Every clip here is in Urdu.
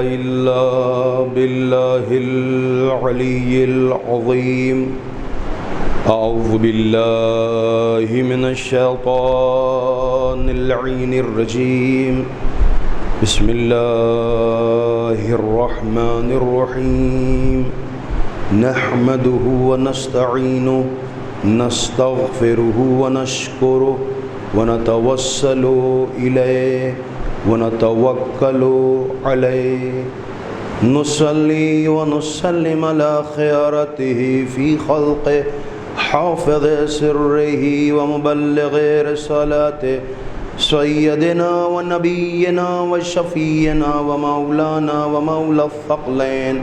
إلا بالله العلي العظيم. أعوذ بالله من الشيطان اللعين الرجيم. بسم الله الرحمن الرحيم. نحمده ونستعينه نستغفره ونشكره ونتوسل إليه ونتوكل عليه. نصلي ونسلم على خيرته في خلقه حافظ سره ومبلغ رسالاته سيدنا ونبينا وشفينا ومولانا ومولى الثقلين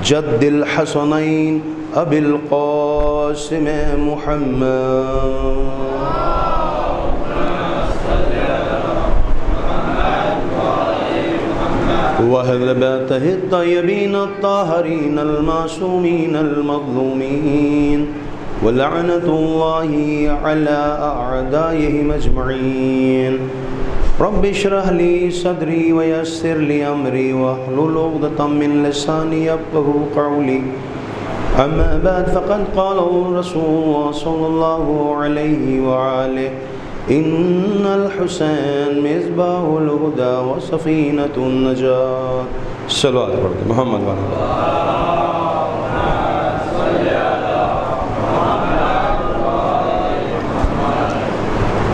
جد الحسنين أبي القاسم محمد. وأهل بيته الطيبين الطاهرين المعصومين المظلومين ولعنة الله على أعدائهم أجمعين. رب اشرح لي صدري ويسر لي أمري واحلل عقدة من لساني يفقهوا قولي. أما بعد فقد قال رسول الله صلى الله عليه وآله إن الحسين مصباح الهدى وسفينة النجاة. صلوات پڑھتے محمد والا.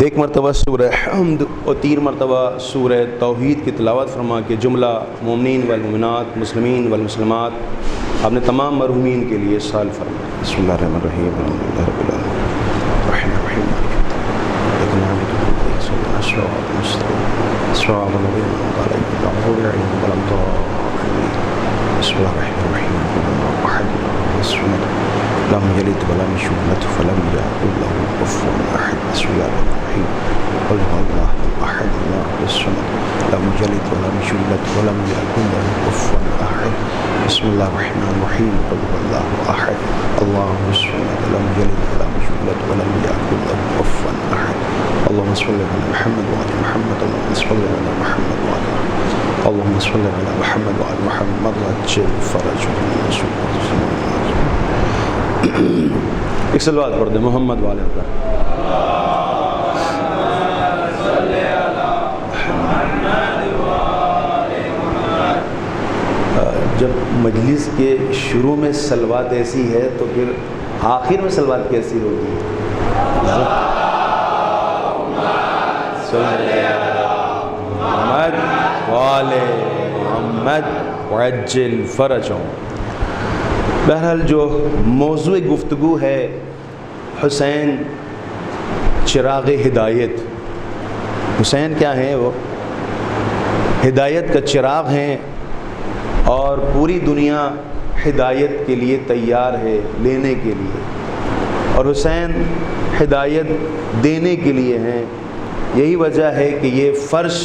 ایک مرتبہ سورہ حمد اور 3 مرتبہ سورہ توحید کی تلاوت فرما کے جملہ مومنین والمومنات مسلمین والمسلمات آپ نے تمام مرحومین کے لیے سال فرمایا. بسم اللہ الرحمن الرحیم. الحمدللہ رب العالمین الرحمن الرحیم صراط الذین أنعمت عليهم غير المغضوب عليهم ولا الضالين. بسم الله الرحمن الرحيم. أحد الصمد لم يلد ولم يولد ولم يكن له كفوا أحد. بسم الله الرحمن الرحيم. قل هو الله أحد الله الصمد لم يلد ولم يولد ولم يكن له كفوا أحد. بسم الله الرحمن الرحيم. قل هو الله أحد الله الصمد لم يلد ولم يولد ولم يكن له كفوا أحد. اللهم صل على محمد وعلى محمد. اللهم صل على محمد وعلى اللهم صل على محمد وعلى محمد وعجل فرجهم. ایک صلوات پڑھ دیں محمد والے پر. جب مجلس کے شروع میں صلوات ایسی ہے تو پھر آخر میں صلوات کیسی ہوگی؟ محمد والے محمد وعجل فرجهم. بہرحال جو موضوع گفتگو ہے حسین چراغ ہدایت. حسین کیا ہیں؟ وہ ہدایت کا چراغ ہیں اور پوری دنیا ہدایت کے لیے تیار ہے لینے کے لیے، اور حسین ہدایت دینے کے لیے ہیں. یہی وجہ ہے کہ یہ فرش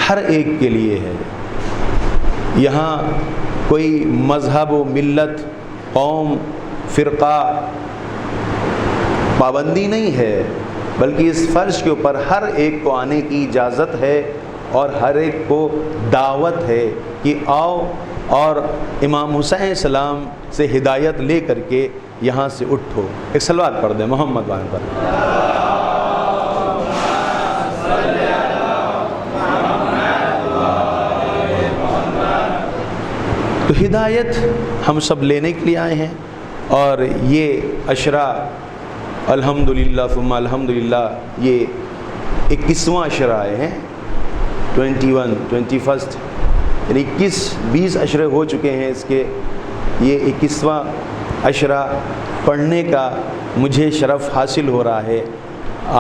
ہر ایک کے لیے ہے. یہاں کوئی مذہب و ملت قوم فرقہ پابندی نہیں ہے، بلکہ اس فرش کے اوپر ہر ایک کو آنے کی اجازت ہے اور ہر ایک کو دعوت ہے کہ آؤ اور امام حسین علیہ السلام سے ہدایت لے کر کے یہاں سے اٹھو. ایک صلوات پڑھ دیں محمد والے پر. تو ہدایت ہم سب لینے کے لیے آئے ہیں، اور یہ عشرہ الحمدللہ ثم الحمدللہ یہ 21واں عشرہ آئے ہیں. 21 یعنی 20 عشرے ہو چکے ہیں اس کے. یہ 21واں عشرہ پڑھنے کا مجھے شرف حاصل ہو رہا ہے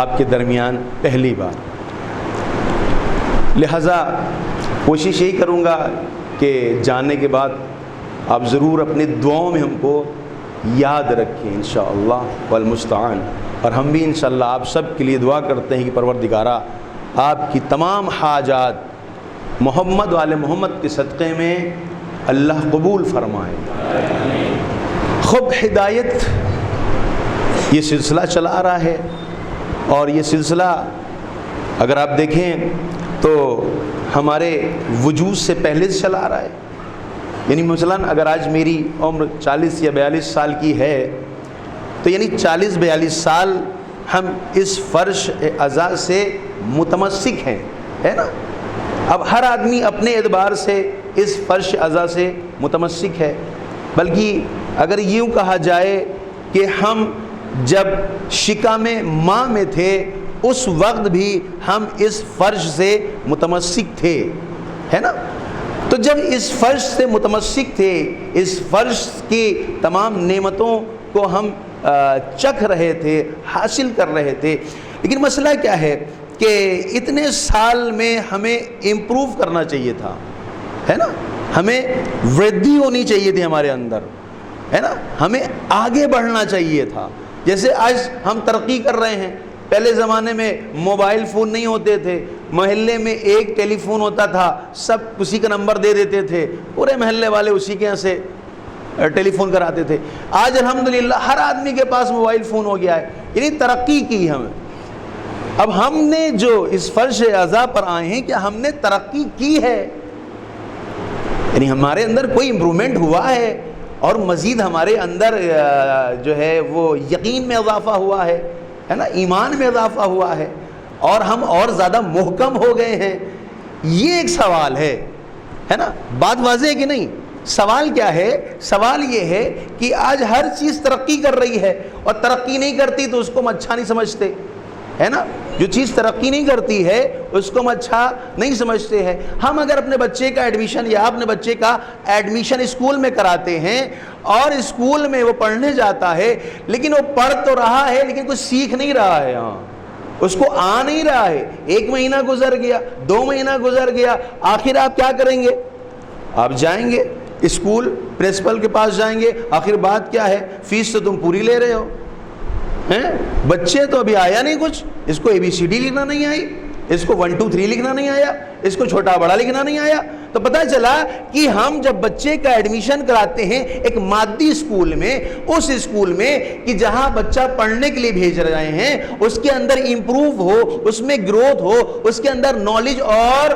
آپ کے درمیان پہلی بار. لہٰذا کوشش یہی کروں گا کہ جانے کے بعد آپ ضرور اپنی دعاؤں میں ہم کو یاد رکھیں انشاءاللہ والمستعان. اور ہم بھی انشاءاللہ آپ سب کے لیے دعا کرتے ہیں کہ پروردگارہ آپ کی تمام حاجات محمد والے محمد کے صدقے میں اللہ قبول فرمائے. خب ہدایت یہ سلسلہ چلا آ رہا ہے، اور یہ سلسلہ اگر آپ دیکھیں تو تو ہمارے وجود سے پہلے سے چلا آ رہا ہے. یعنی مثلاً اگر آج میری عمر 40 یا 42 سال کی ہے تو یعنی 40-42 سال ہم اس فرش اعضاء سے متمسک ہیں، ہے نا. اب ہر آدمی اپنے اعتبار سے اس فرش اعضاء سے متمسک ہے. بلکہ اگر یوں کہا جائے کہ ہم جب شکم ماں میں تھے اس وقت بھی ہم اس فرش سے متمسک تھے، ہے نا. تو جب اس فرش سے متمسک تھے، اس فرش کی تمام نعمتوں کو ہم چکھ رہے تھے، حاصل کر رہے تھے. لیکن مسئلہ کیا ہے کہ اتنے سال میں ہمیں امپروو کرنا چاہیے تھا، ہے نا. ہمیں وردھی ہونی چاہیے تھی ہمارے اندر، ہے نا. ہمیں آگے بڑھنا چاہیے تھا. جیسے آج ہم ترقی کر رہے ہیں. پہلے زمانے میں موبائل فون نہیں ہوتے تھے، محلے میں ایک ٹیلی فون ہوتا تھا، سب اسی کا نمبر دے دیتے تھے، پورے محلے والے اسی کے یہاں سے ٹیلی فون کراتے تھے. آج الحمدللہ ہر آدمی کے پاس موبائل فون ہو گیا ہے. یعنی ترقی کی ہم. اب ہم نے جو اس فرش اعضاء پر آئے ہیں، کیا ہم نے ترقی کی ہے؟ یعنی ہمارے اندر کوئی امپرومنٹ ہوا ہے اور مزید ہمارے اندر جو ہے وہ یقین میں اضافہ ہوا ہے نا، ایمان میں اضافہ ہوا ہے اور ہم اور زیادہ محکم ہو گئے ہیں. یہ ایک سوال ہے نا. بات واضح ہے کہ نہیں؟ سوال کیا ہے؟ سوال یہ ہے کہ آج ہر چیز ترقی کر رہی ہے اور ترقی نہیں کرتی تو اس کو ہم اچھا نہیں سمجھتے، ہے نا. جو چیز ترقی نہیں کرتی ہے اس کو ہم اچھا نہیں سمجھتے ہیں. ہم اگر اپنے بچے کا ایڈمیشن یا اپنے بچے کا ایڈمیشن اسکول میں کراتے ہیں اور اسکول میں وہ پڑھنے جاتا ہے، لیکن وہ پڑھ تو رہا ہے لیکن کچھ سیکھ نہیں رہا ہے، اس کو آ نہیں رہا ہے. 1 مہینہ گزر گیا، 2 مہینہ گزر گیا، آخر آپ کیا کریں گے؟ آپ جائیں گے اسکول، پرنسپل کے پاس جائیں گے. آخر بات کیا ہے؟ فیس تو تم پوری لے رہے ہو، بچے تو ابھی آیا نہیں کچھ، اس کو ABCD لکھنا نہیں آئی، اس کو 1 2 3 لکھنا نہیں آیا، اس کو چھوٹا بڑا لکھنا نہیں آیا. تو پتہ چلا کہ ہم جب بچے کا ایڈمیشن کراتے ہیں ایک مادی اسکول میں، اس اسکول میں کہ جہاں بچہ پڑھنے کے لیے بھیج رہے ہیں، اس کے اندر امپروو ہو، اس میں گروتھ ہو، اس کے اندر نالج اور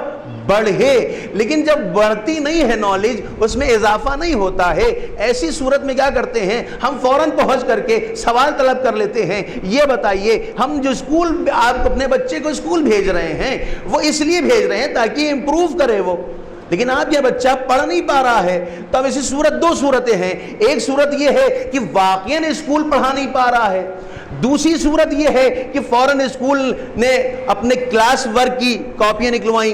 بڑھے. لیکن جب بڑھتی نہیں ہے نالج، اس میں اضافہ نہیں ہوتا ہے، ایسی صورت میں کیا کرتے ہیں؟ ہم فوراً پہنچ کر کے سوال طلب کر لیتے ہیں. یہ بتائیے، ہم جو اسکول آپ اپنے بچے کو اسکول بھیج رہے ہیں وہ اس لیے بھیج رہے ہیں تاکہ امپروو کرے وہ، لیکن آپ یہ بچہ پڑھ نہیں پا رہا ہے. تو اب اسی صورت 2 صورتیں ہیں. ایک صورت یہ ہے کہ واقعاً اسکول پڑھا نہیں پا رہا ہے. دوسری صورت یہ ہے کہ فوراً اسکول نے اپنے کلاس ورک کی کاپیاں نکلوائیں،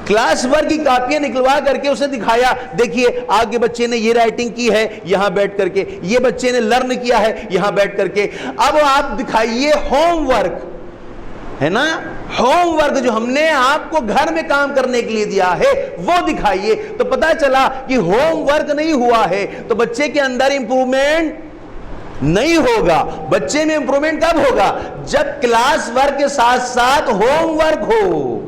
کلاس ورک کی کاپیاں نکلوا کر کے اسے دکھایا، دیکھیے آگے بچے نے یہ رائٹنگ کی ہے یہاں بیٹھ کر کے، یہ بچے نے لرن کیا ہے یہاں بیٹھ کر کے. اب آپ دکھائیے ہوم ورک، ہے نا، ہوم ورک جو ہم نے آپ کو گھر میں کام کرنے کے لیے دیا ہے وہ دکھائیے. تو پتہ چلا کہ ہوم ورک نہیں ہوا ہے تو بچے کے اندر امپرومنٹ نہیں ہوگا. بچے میں امپرومنٹ کب ہوگا؟ جب کلاس ورک کے ساتھ ساتھ ہوم ورک ہو.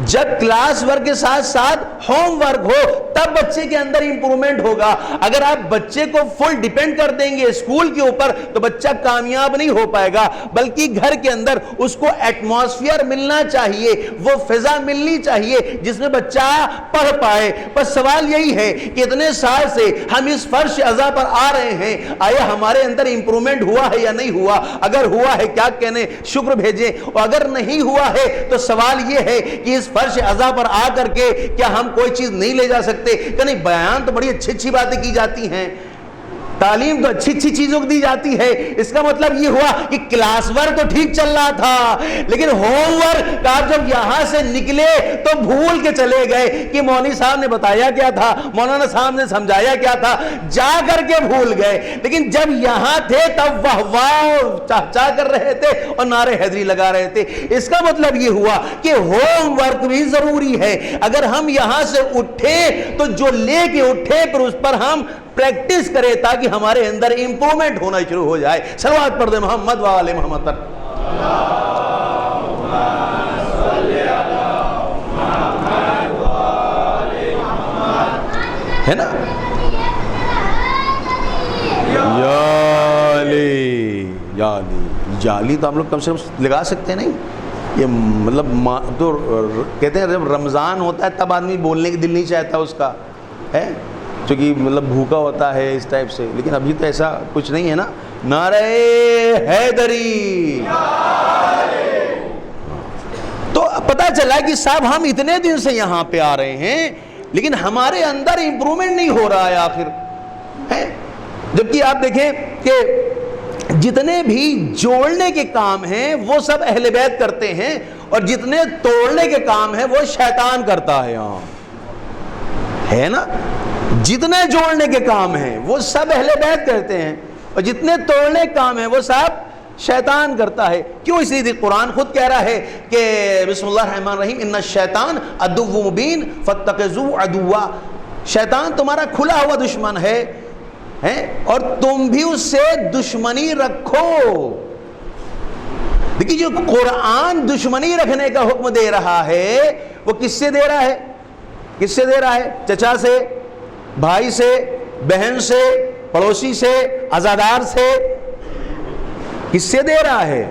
جب کلاس ورک کے ساتھ ساتھ ہوم ورک ہو تب بچے کے اندر امپرومنٹ ہوگا. اگر آپ بچے کو فل ڈیپینڈ کر دیں گے اسکول کے اوپر تو بچہ کامیاب نہیں ہو پائے گا. بلکہ گھر کے اندر اس کو ایٹماسفیئر ملنا چاہیے، وہ فضا ملنی چاہیے جس میں بچہ پڑھ پائے. بس سوال یہی ہے کہ اتنے سال سے ہم اس فرش اعضاء پر آ رہے ہیں، آیا ہمارے اندر امپرومنٹ ہوا ہے یا نہیں ہوا؟ اگر ہوا ہے کیا کہنے شکر بھیجیں، اور اگر نہیں ہوا ہے تو سوال یہ ہے کہ اس فرش اعضاء پر آ کر کے کیا ہم کوئی چیز نہیں لے جا سکتے؟ کہ نہیں، بیان تو بڑی اچھی اچھی باتیں کی جاتی ہیں، تعلیم تو اچھی اچھی چیزوں کو دی جاتی ہے. اس کا مطلب یہ ہوا کہ کلاس ورک تو ٹھیک چل رہا تھا لیکن ہوم ورک آپ جب یہاں سے نکلے تو بھول کے چلے گئے کہ مولوی صاحب نے بتایا کیا تھا، مولانا صاحب نے سمجھایا کیا تھا، جا کر کے بھول گئے. لیکن جب یہاں تھے تب واہ واہ چاہ کر رہے تھے اور نعرے حیدری لگا رہے تھے. اس کا مطلب یہ ہوا کہ ہوم ورک بھی ضروری ہے. اگر ہم یہاں سے اٹھے تو جو لے کے اٹھے پھر اس پر ہم پریکٹس کرے تاکہ ہمارے اندر امپرومنٹ ہونا شروع ہو جائے. صلوات پڑھ دے محمد وآل محمد پر. ہے نا، یا علی تو ہم لوگ کم سے کم لگا سکتے ہیں نہیں؟ یہ مطلب تو کہتے ہیں جب رمضان ہوتا ہے تب آدمی بولنے کی دل نہیں چاہتا اس کا ہے، چونکہ مطلب بھوکا ہوتا ہے اس ٹائپ سے، لیکن ابھی تو ایسا کچھ نہیں ہے نا. نعرہ حیدری. تو پتہ چلا کہ صاحب ہم اتنے دن سے یہاں پہ آ رہے ہیں لیکن ہمارے اندر امپرومنٹ نہیں ہو رہا ہے آخر ہے. جبکہ آپ دیکھیں کہ جتنے بھی جوڑنے کے کام ہیں وہ سب اہل بیت کرتے ہیں اور جتنے توڑنے کے کام ہیں وہ شیطان کرتا ہے. یہاں ہے نا، جتنے جوڑنے کے کام ہیں وہ سب اہل بیت کرتے ہیں اور جتنے توڑنے کے کام ہیں وہ سب شیطان کرتا ہے. کیوں؟ اس لیے قرآن خود کہہ رہا ہے کہ بسم اللہ الرحمن الرحیم ان الشیطان عدو مبین فاتخذوہ عدوا. شیطان تمہارا کھلا ہوا دشمن ہے اور تم بھی اس سے دشمنی رکھو. دیکھیے جو قرآن دشمنی رکھنے کا حکم دے رہا ہے وہ کس سے دے رہا ہے؟ کس سے دے رہا ہے؟ چچا سے، بھائی سے، بہن سے، پڑوسی سے، عزادار سے. کس سے دے رہا ہے؟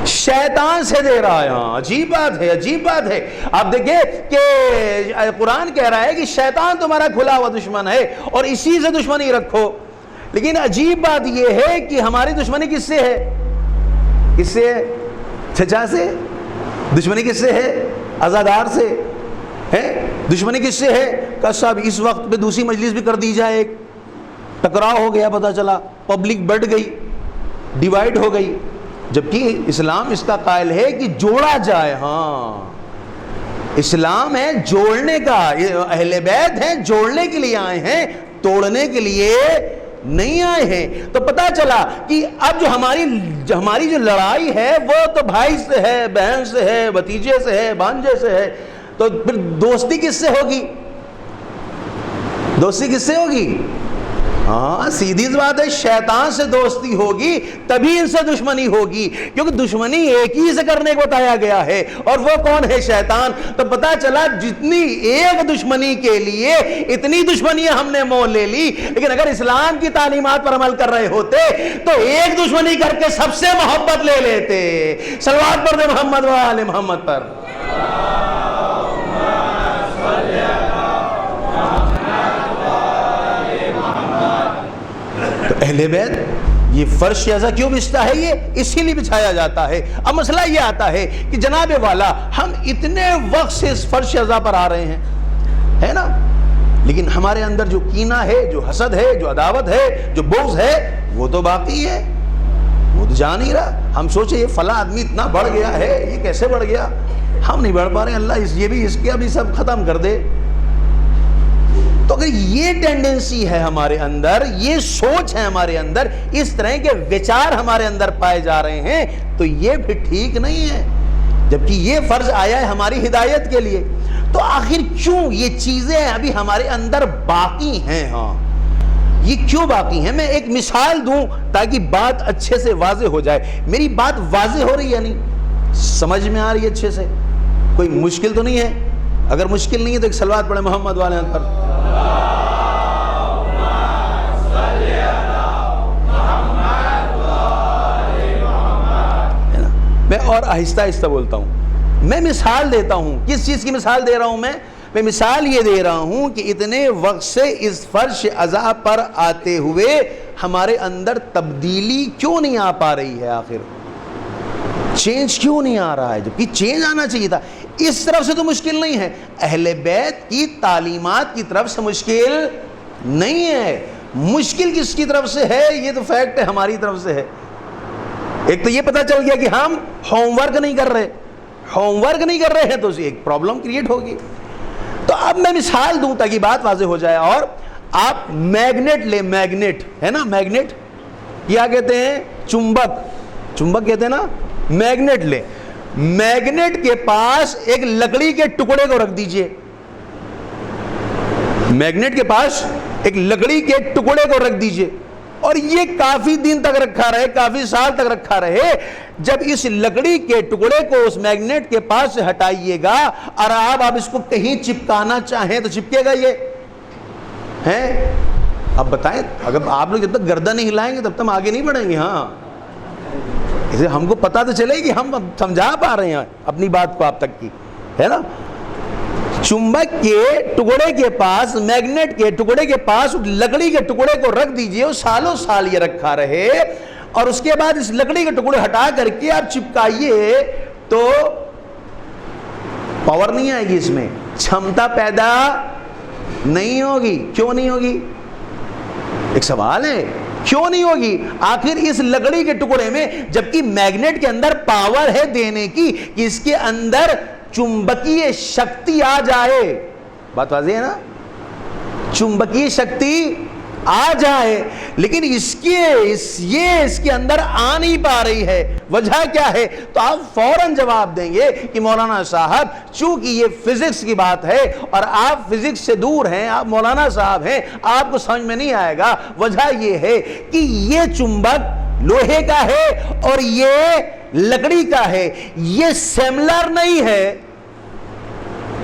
شیطان سے دے رہا ہے. ہاں عجیب بات ہے، عجیب بات ہے. آپ دیکھیں کہ قرآن کہہ رہا ہے کہ شیطان تمہارا کھلا ہوا دشمن ہے اور اسی سے دشمنی رکھو. لیکن عجیب بات یہ ہے کہ ہماری دشمنی کس سے ہے؟ کس سے ہے؟ چچا سے. دشمنی کس سے ہے؟ عزادار سے. ہے دشمنی کس سے ہے؟ کہ صاحب اس وقت پہ دوسری مجلس بھی کر دی جائے، ایک ٹکراؤ ہو گیا، پتہ چلا پبلک بڑھ گئی، ڈیوائیڈ ہو گئی. جبکہ اسلام اس کا قائل ہے کہ جوڑا جائے. ہاں اسلام ہے جوڑنے کا. اہل بیت ہیں جوڑنے کے لیے آئے ہیں، توڑنے کے لیے نہیں آئے ہیں. تو پتہ چلا کہ اب جو ہماری جو لڑائی ہے وہ تو بھائی سے ہے، بہن سے ہے، بھتیجے سے ہے، بھانجے سے ہے. تو پھر دوستی کس سے ہوگی؟ دوستی کس سے ہوگی؟ ہاں سیدھی بات ہے، شیطان سے دوستی ہوگی تبھی ان سے دشمنی ہوگی، کیونکہ دشمنی ایک ہی سے کرنے کو بتایا گیا ہے اور وہ کون ہے؟ شیطان. تو پتہ چلا جتنی ایک دشمنی کے لیے اتنی دشمنیاں ہم نے مول لے لی. لیکن اگر اسلام کی تعلیمات پر عمل کر رہے ہوتے تو ایک دشمنی کر کے سب سے محبت لے لیتے. صلوات پڑھ دے محمد و آل محمد پر. اہل بیت یہ فرش شیزہ کیوں بچھتا ہے؟ یہ اسی لیے بچھایا جاتا ہے. اب مسئلہ یہ آتا ہے کہ جناب والا ہم اتنے وقت سے اس فرش شیزہ پر آ رہے ہیں ہے نا، لیکن ہمارے اندر جو کینہ ہے، جو حسد ہے، جو عداوت ہے، جو بغض ہے وہ تو باقی ہے، وہ تو جا نہیں رہا. ہم سوچے یہ فلاں آدمی اتنا بڑھ گیا ہے، یہ کیسے بڑھ گیا؟ ہم نہیں بڑھ پا رہے. اللہ یہ بھی اس کے ابھی سب ختم کر دے. تو اگر یہ ٹینڈنسی ہے ہمارے اندر، یہ سوچ ہے ہمارے اندر، اس طرح کے وچار ہمارے اندر پائے جا رہے ہیں تو یہ پھر ٹھیک نہیں ہے. جبکہ یہ فرض آیا ہے ہماری ہدایت کے لیے. تو آخر کیوں یہ چیزیں ابھی ہمارے اندر باقی ہیں؟ ہاں یہ کیوں باقی ہیں؟ میں ایک مثال دوں تاکہ بات اچھے سے واضح ہو جائے. میری بات واضح ہو رہی ہے؟ نہیں سمجھ میں آ رہی ہے اچھے سے؟ کوئی مشکل تو نہیں ہے؟ اگر مشکل نہیں ہے تو ایک صلوات پڑھیں محمد والے پر. میں اور آہستہ آہستہ بولتا ہوں. میں مثال دیتا ہوں. کس چیز کی مثال دے رہا ہوں میں مثال یہ دے رہا ہوں کہ اتنے وقت سے اس فرش عذاب پر آتے ہوئے ہمارے اندر تبدیلی کیوں نہیں آ پا رہی ہے؟ آخر چینج کیوں نہیں آ رہا ہے؟ جبکہ چینج آنا چاہیے تھا. اس طرف سے تو مشکل نہیں ہے، اہل بیت کی تعلیمات کی طرف سے مشکل نہیں ہے. مشکل کس کی طرف سے ہے؟ یہ تو فیکٹ ہے ہماری طرف سے ہے. ایک تو یہ پتہ چل گیا کہ ہم ہوم ورک نہیں کر رہے ہیں تو ایک پرابلم کریٹ ہوگی. تو اب میں مثال دوں تاکہ بات واضح ہو جائے. اور آپ میگنیٹ لیں، میگنیٹ ہے نا، میگنیٹ کیا کہتے ہیں؟ چمبک کہتے ہیں نا. میگنیٹ لیں، میگنیٹ کے پاس ایک لکڑی کے ٹکڑے کو رکھ دیجئے. میگنیٹ کے پاس ایک لکڑی کے ٹکڑے کو رکھ دیجئے اور یہ کافی دن تک رکھا رہے، کافی سال تک رکھا رہے. جب اس لکڑی کے ٹکڑے کو اس میگنیٹ کے پاس سے ہٹائیے گا اور آپ اس کو کہیں چپکانا چاہیں تو چپکے گا یہ ہیں؟ اب بتائیں، اگر آپ لوگ جب تک گردن نہیں ہلائیں گے تب تک ہم آگے نہیں بڑھیں گے. ہاں اسے ہم کو پتہ تو چلے کہ ہم سمجھا پا رہے ہیں اپنی بات کو آپ تک کی، ہے نا. چمبک کے ٹکڑے کے پاس، میگنیٹ کے ٹکڑے کے پاس لکڑی کے ٹکڑے کو رکھ دیجئے، وہ سالوں سال یہ رکھا رہے، اور اس کے بعد اس لکڑی کے ٹکڑے ہٹا کر کے آپ چپکائیے تو پاور نہیں آئے گی، اس میں چھمتا پیدا نہیں ہوگی. کیوں نہیں ہوگی؟ ایک سوال ہے، کیوں نہیں ہوگی؟ آخر اس لکڑی کے ٹکڑے میں، جبکہ میگنیٹ کے اندر پاور ہے دینے کی کہ اس کے اندر چمبکی شکتی آ جائے. بات واضح ہے نا؟ چمبکی شکتی آ جائے، لیکن اس کے اندر آ نہیں پا رہی ہے. وجہ کیا ہے؟ تو آپ فوراً جواب دیں گے کہ مولانا صاحب چونکہ یہ فزکس کی بات ہے اور آپ فزکس سے دور ہیں، آپ مولانا صاحب ہیں، آپ کو سمجھ میں نہیں آئے گا. وجہ یہ ہے کہ یہ چمبک لوہے کا ہے اور یہ لکڑی کا ہے، یہ سیملر نہیں ہے،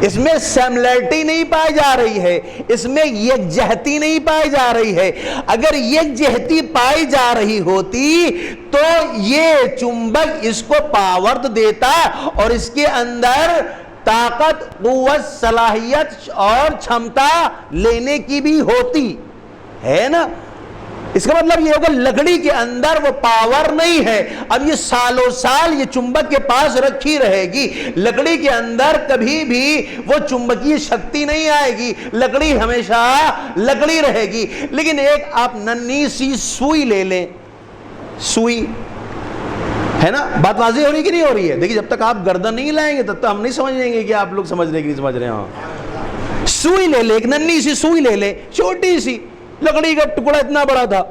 اس میں سیملرٹی نہیں پائی جا رہی ہے، اس میں یکجہتی نہیں پائی جا رہی ہے. اگر یکجہتی پائی جا رہی ہوتی تو یہ چمبک اس کو پاور دیتا اور اس کے اندر طاقت، قوت، صلاحیت اور چھمتا لینے کی بھی ہوتی ہے نا. اس کا مطلب یہ ہوگا لکڑی کے اندر وہ پاور نہیں ہے. اب یہ سالوں سال یہ چمبک کے پاس رکھی رہے گی، لکڑی کے اندر کبھی بھی وہ چمبکی شکتی نہیں آئے گی، لکڑی ہمیشہ لکڑی رہے گی. لیکن ایک آپ ننھی سی سوئی لے لیں، سوئی ہے نا. بات واضح ہو رہی کہ نہیں ہو رہی ہے؟ دیکھیے جب تک آپ گردن نہیں لائیں گے تب تک ہم نہیں سمجھ لیں گے کہ آپ لوگ سمجھ رہے کہ نہیں سمجھ رہے. ہاں، سوئی لے لے، ایک ننھی سی سوئی لے لے، چھوٹی سی، لکڑی کا ٹکڑا اتنا بڑا تھا،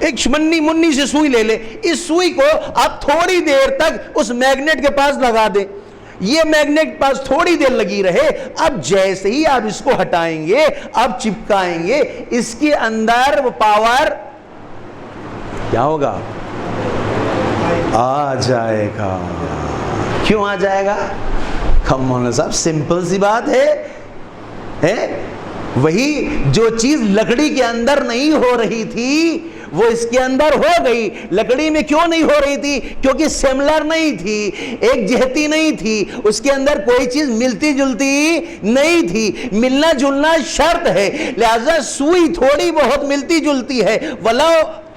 ایک منی سے سوئی لے لے. اس سوئی کو آپ تھوڑی دیر تک اس میگنیٹ کے پاس لگا دیں، یہ میگنیٹ پاس تھوڑی دیر لگی رہے. اب جیسے ہی آپ اس کو ہٹائیں گے، آپ چپکائیں گے، اس کے اندر وہ پاور کیا ہوگا؟ آ جائے گا. کیوں آ جائے گا؟ مولانا صاحب سمپل سی بات ہے. وہی جو چیز لکڑی کے اندر نہیں ہو رہی تھی وہ اس کے اندر ہو گئی. لکڑی میں کیوں نہیں ہو رہی تھی؟ کیونکہ سیملر نہیں تھی، ایک جہتی نہیں تھی، اس کے اندر کوئی چیز ملتی جلتی نہیں تھی. ملنا جلنا شرط ہے، لہذا سوئی تھوڑی بہت ملتی جلتی ہے، ولو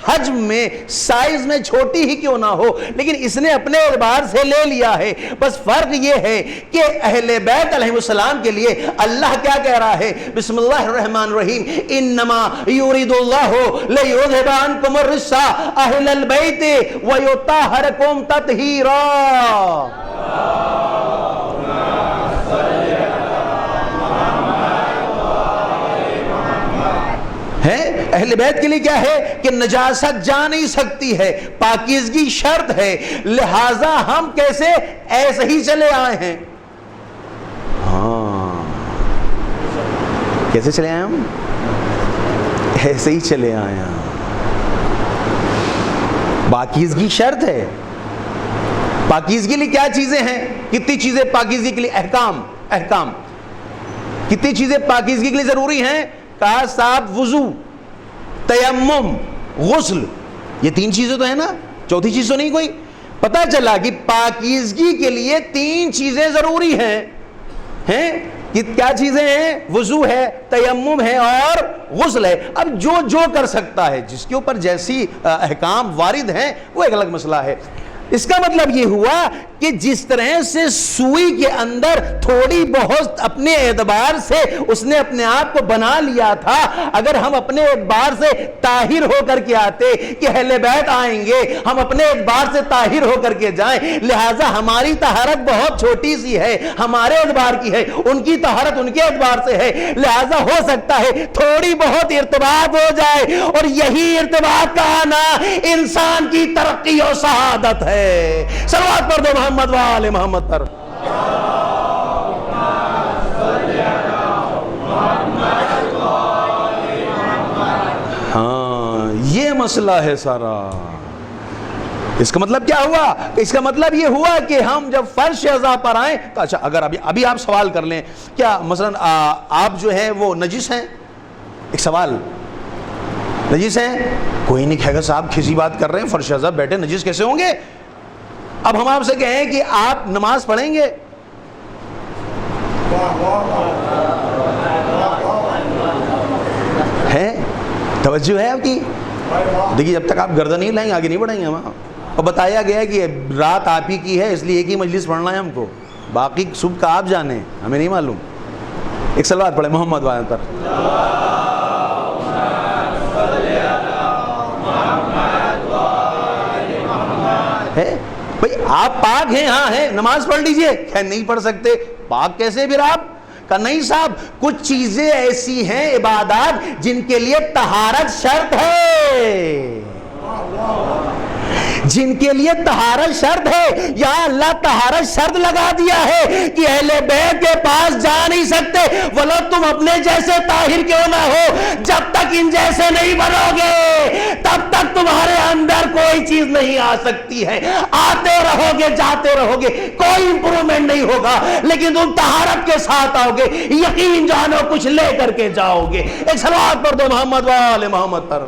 حجم میں، سائز میں چھوٹی ہی کیوں نہ ہو، لیکن اس نے اپنے اعتبار سے لے لیا ہے. بس فرق یہ ہے کہ اہل بیت علیہ السلام کے لیے اللہ کیا کہہ رہا ہے؟ بسم اللہ الرحمن الرحیم، انما یرید اللہ لیذھب عنکم الرجس اہل البیت ویطہرکم تطہیرا. ہے اہل بیت کے لیے کیا ہے کہ نجاست جا نہیں سکتی ہے، پاکیزگی شرط ہے. لہذا ہم کیسے؟ ایسے ہی چلے آئے ہیں. ہاں، کیسے چلے آئے ہم؟ ایسے ہی چلے آئے ہیں. پاکیزگی شرط ہے. پاکیزگی لیے کیا چیزیں ہیں؟ کتنی چیزیں پاکیزگی کے لیے؟ احکام. کتنی چیزیں پاکیزگی کے لیے ضروری ہیں؟ کہا صاحب وضو، تیمم، غسل، یہ 3 چیزیں تو ہیں نا، چوتھی چیز تو نہیں کوئی. پتہ چلا کہ پاکیزگی کے لیے 3 چیزیں ضروری ہیں. کیا چیزیں ہیں؟ وضو ہے، تیمم ہے اور غسل ہے. اب جو کر سکتا ہے، جس کے اوپر جیسی احکام وارد ہیں وہ ایک الگ مسئلہ ہے. اس کا مطلب یہ ہوا کہ جس طرح سے سوئی کے اندر تھوڑی بہت اپنے اعتبار سے اس نے اپنے آپ کو بنا لیا تھا، اگر ہم اپنے اعتبار سے طاہر ہو کر کے آتے کہ اہل بیت آئیں گے، ہم اپنے اعتبار سے طاہر ہو کر کے جائیں، لہٰذا ہماری طہارت بہت چھوٹی سی ہے، ہمارے اعتبار کی ہے، ان کی طہارت ان کے اعتبار سے ہے، لہٰذا ہو سکتا ہے تھوڑی بہت ارتباط ہو جائے، اور یہی ارتباط کا آنا انسان کی ترقی اور سعادت ہے. صلوات پڑھ دو محمد وآل محمد پر. ہاں، یہ مسئلہ ہے سارا. اس کا مطلب کیا ہوا؟ اس کا مطلب یہ ہوا کہ ہم جب فرش اعضاء پر آئیں تو اچھا، اگر ابھی آپ سوال کر لیں، کیا مثلا آپ جو ہیں وہ نجس ہیں؟ ایک سوال، نجس ہیں؟ کوئی نہیں کہے گا صاحب کسی بات کر رہے ہیں، فرش صاحب بیٹھے، نجس کیسے ہوں گے؟ اب ہم آپ سے کہیں کہ آپ نماز پڑھیں گے، ہے توجہ ہے آپ کی؟ دیکھیے جب تک آپ گردن نہیں لائیں گے آگے نہیں بڑھیں گے ہم. اور بتایا گیا کہ رات آپ ہی کی ہے اس لیے ایک ہی مجلس پڑھنا ہے ہم کو، باقی صبح کا آپ جانے، ہمیں نہیں معلوم. ایک صلوات پڑھیں محمد والے پر. ہے بھائی آپ پاک ہیں؟ ہاں ہیں، نماز پڑھ لیجئے. خیر نہیں پڑھ سکتے، پاک کیسے پھر آپ؟ کہ نہیں صاحب کچھ چیزیں ایسی ہیں عبادات جن کے لیے طہارت شرط ہے، جن کے لیے طہارت شرط ہے. یا اللہ طہارت شرط لگا دیا ہے کہ اہل بیت کے پاس جا نہیں سکتے ولو تم اپنے جیسے طاہر کیوں نہ ہو، جب تک ان جیسے نہیں بنو گے تب تک تمہارے اندر کوئی چیز نہیں آ سکتی ہے. آتے رہو گے جاتے رہو گے کوئی امپرومنٹ نہیں ہوگا، لیکن تم طہارت کے ساتھ آؤ گے، یقین جانو کچھ لے کر کے جاؤ گے. ایک صلوات پڑھ دو محمد والے محمد پر.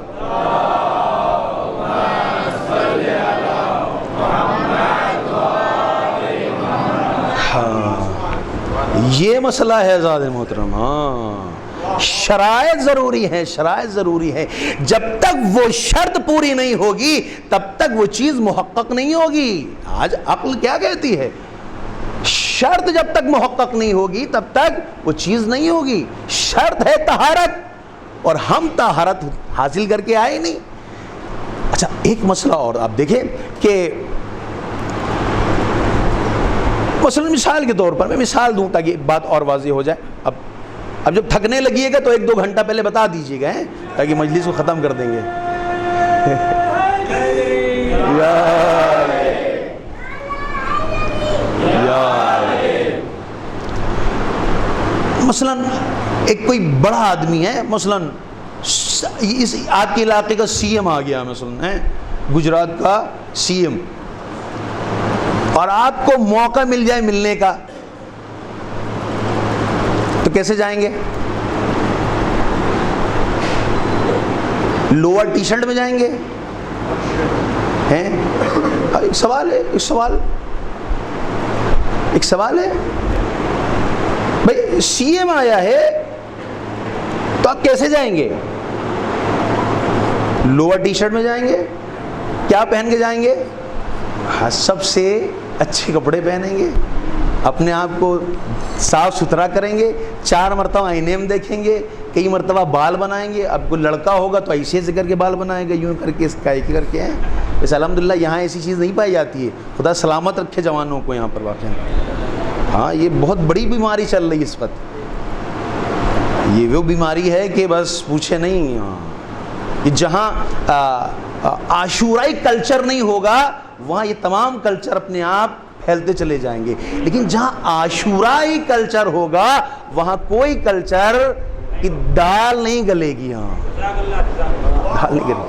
یہ مسئلہ ہے عزیز محترم. ہاں شرائط ضروری ہے، شرائط ضروری ہے. جب تک وہ شرط پوری نہیں ہوگی تب تک وہ چیز محقق نہیں ہوگی. آج عقل کیا کہتی ہے؟ شرط جب تک محقق نہیں ہوگی تب تک وہ چیز نہیں ہوگی. شرط ہے طہارت اور ہم طہارت حاصل کر کے آئے نہیں. اچھا ایک مسئلہ اور آپ دیکھیں کہ مثلا مثال کے طور پر میں مثال دوں تاکہ بات اور واضح ہو جائے. اب جب تھکنے لگیے گا تو 1-2 گھنٹہ پہلے بتا دیجیے گا تاکہ مجلس کو ختم کر دیں گے. مثلا ایک کوئی بڑا آدمی ہے، مثلا اس آپ کے علاقے کا سی ایم آ گیا، مثلا ہے گجرات کا سی ایم، اور آپ کو موقع مل جائے ملنے کا تو کیسے جائیں گے؟ لوور ٹی شرٹ میں جائیں گے؟ ہیں ایک سوال ہے، ایک سوال ہے بھائی سی ایم آیا ہے تو آپ کیسے جائیں گے؟ لوور ٹی شرٹ میں جائیں گے؟ کیا پہن کے جائیں گے؟ ہاں سب سے اچھے کپڑے پہنیں گے، اپنے آپ کو صاف ستھرا کریں گے، 4 مرتبہ آئینے میں دیکھیں گے، کئی مرتبہ بال بنائیں گے. اب کوئی لڑکا ہوگا تو ایسے سے کر کے بال بنائے گا، یوں کر کے اسکائی کر کے ہیں. ویسے الحمدللہ یہاں ایسی چیز نہیں پائی جاتی ہے، خدا سلامت رکھے جوانوں کو یہاں پر واقع. ہاں یہ بہت بڑی بیماری چل رہی ہے اس وقت. یہ وہ بیماری ہے کہ بس پوچھے نہیں. کہ جہاں عاشورائی کلچر نہیں ہوگا وہاں یہ تمام کلچر اپنے آپ پھیلتے چلے جائیں گے، لیکن جہاں عاشورائی کلچر ہوگا وہاں کوئی کلچر کی دال نہیں گلے گی. ہاں دال نہیں گلے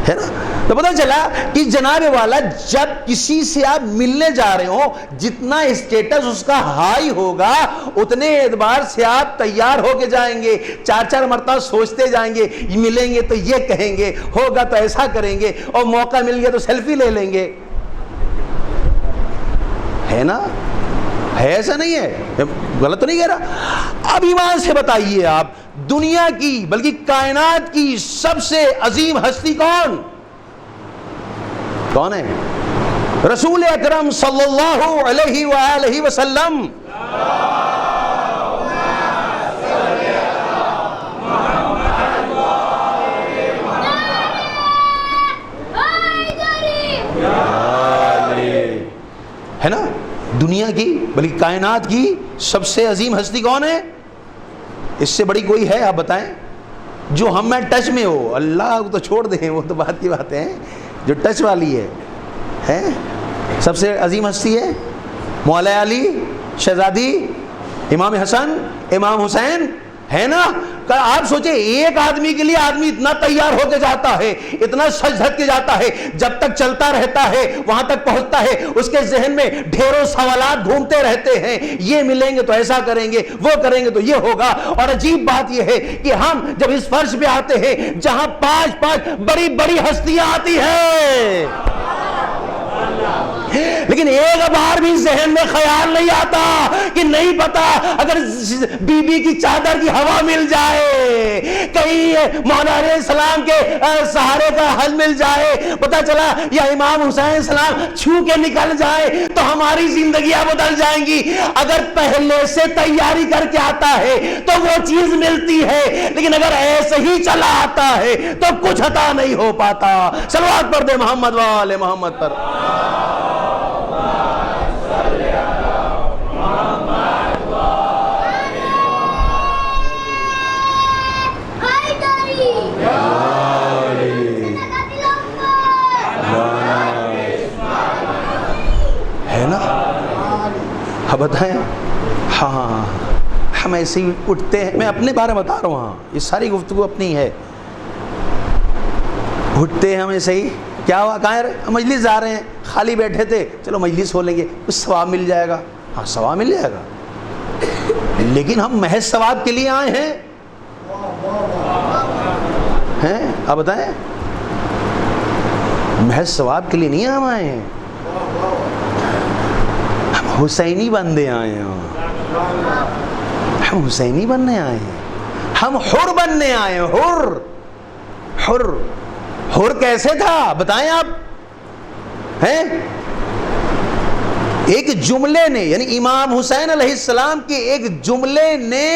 ہے نا. تو پتہ چلا کہ جناب والا جب کسی سے آپ ملنے جا رہے ہو جتنا اسٹیٹس اس کا ہائی ہوگا اتنے اعتبار سے آپ تیار ہو کے جائیں گے، 4 مرتبہ سوچتے جائیں گے، ملیں گے تو یہ کہیں گے، ہوگا تو ایسا کریں گے، اور موقع مل گیا تو سیلفی لے لیں گے. ہے نا؟ ہے ایسا نہیں ہے؟ غلط تو نہیں کہہ رہا. اب ایمان سے بتائیے آپ دنیا کی بلکہ کائنات کی سب سے عظیم ہستی کون ہے؟ رسول اکرم صلی اللہ علیہ وآلہ وسلم. ہے نا؟ دنیا کی بلکہ کائنات کی سب سے عظیم ہستی کون ہے؟ اس سے بڑی کوئی ہے؟ آپ بتائیں جو ہم میں ٹچ میں ہو. اللہ کو تو چھوڑ دیں، وہ تو بات کی بات ہے. جو ٹچ والی ہے سب سے عظیم ہستی ہے مولا علی، شہزادی امام حسن، امام حسین، ہے نا. آپ سوچیں ایک آدمی کے لیے آدمی اتنا تیار ہو کے جاتا ہے, اتنا سج دھج کے جاتا ہے, جب تک چلتا رہتا ہے وہاں تک پہنچتا ہے اس کے ذہن میں ڈھیروں سوالات گھومتے رہتے ہیں, یہ ملیں گے تو ایسا کریں گے, وہ کریں گے تو یہ ہوگا. اور عجیب بات یہ ہے کہ ہم جب اس فرش پہ آتے ہیں جہاں 5 بڑی بڑی ہستیاں آتی ہیں, لیکن ایک بار بھی ذہن میں خیال نہیں آتا کہ نہیں پتا اگر بی بی کی چادر کی ہوا مل جائے, کہیں مولا علیہ السلام کے سہارے کا حل مل جائے, پتا چلا یا امام حسین السلام چھو کے نکل جائے تو ہماری زندگیاں بدل جائیں گی. اگر پہلے سے تیاری کر کے آتا ہے تو وہ چیز ملتی ہے, لیکن اگر ایسے ہی چلا آتا ہے تو کچھ عطا نہیں ہو پاتا. صلوات پڑھ دے محمد و آل محمد پر. بتائیں ہاں ہم ایسے ہی اٹھتے ہیں, میں اپنے بارے میں بتا رہا ہوں, ہاں یہ ساری گفتگو اپنی ہے. اٹھتے ہیں ہم ایسے ہی, کیا ہوا کہاں رہے, مجلس جا رہے ہیں, خالی بیٹھے تھے, چلو مجلس ہو لیں گے, کچھ ثواب مل جائے گا. ہاں ثواب مل جائے گا, لیکن ہم محض ثواب کے لیے آئے ہیں. آپ بتائیں, محض ثواب کے لیے نہیں ہم آئے ہیں, حسینی بندے آئے ہیں, ہم حسینی بننے آئے ہیں, ہم حر بننے آئے ہیں. حر حر حر کیسے تھا بتائیں آپ, ہیں ایک جملے نے, یعنی امام حسین علیہ السلام کے ایک جملے نے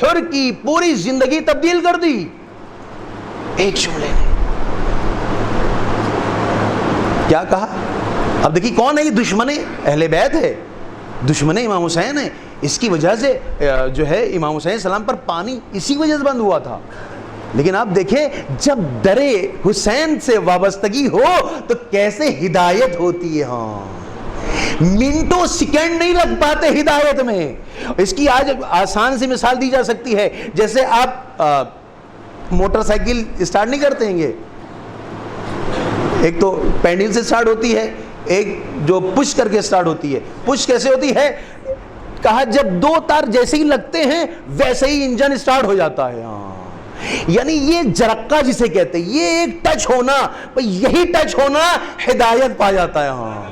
حر کی پوری زندگی تبدیل کر دی. ایک جملے نے کیا کہا. اب دیکھیے کون ہے یہ, دشمن اہل بیت ہے, دشمن امام حسین ہے. اس کی وجہ سے جو ہے امام حسین السلام پر پانی اسی وجہ سے بند ہوا تھا. لیکن آپ دیکھیں جب در حسین سے وابستگی ہو تو کیسے ہدایت ہوتی ہے. ہاں منٹوں سیکنڈ نہیں لگ پاتے ہدایت میں. اس کی آج آسان سی مثال دی جا سکتی ہے, جیسے آپ موٹر سائیکل اسٹارٹ نہیں کرتے ہیں, ایک تو پینڈل سے اسٹارٹ ہوتی ہے, ایک جو پش کر کے اسٹارٹ ہوتی ہے. پش کیسے ہوتی ہے, کہا جب 2 تار جیسے ہی لگتے ہیں ویسے ہی انجن اسٹارٹ ہو جاتا ہے. ہاں یعنی یہ جرقہ جسے کہتے ہیں, یہ ایک ٹچ ہونا, یہی ٹچ ہونا ہدایت پا جاتا ہے. ہاں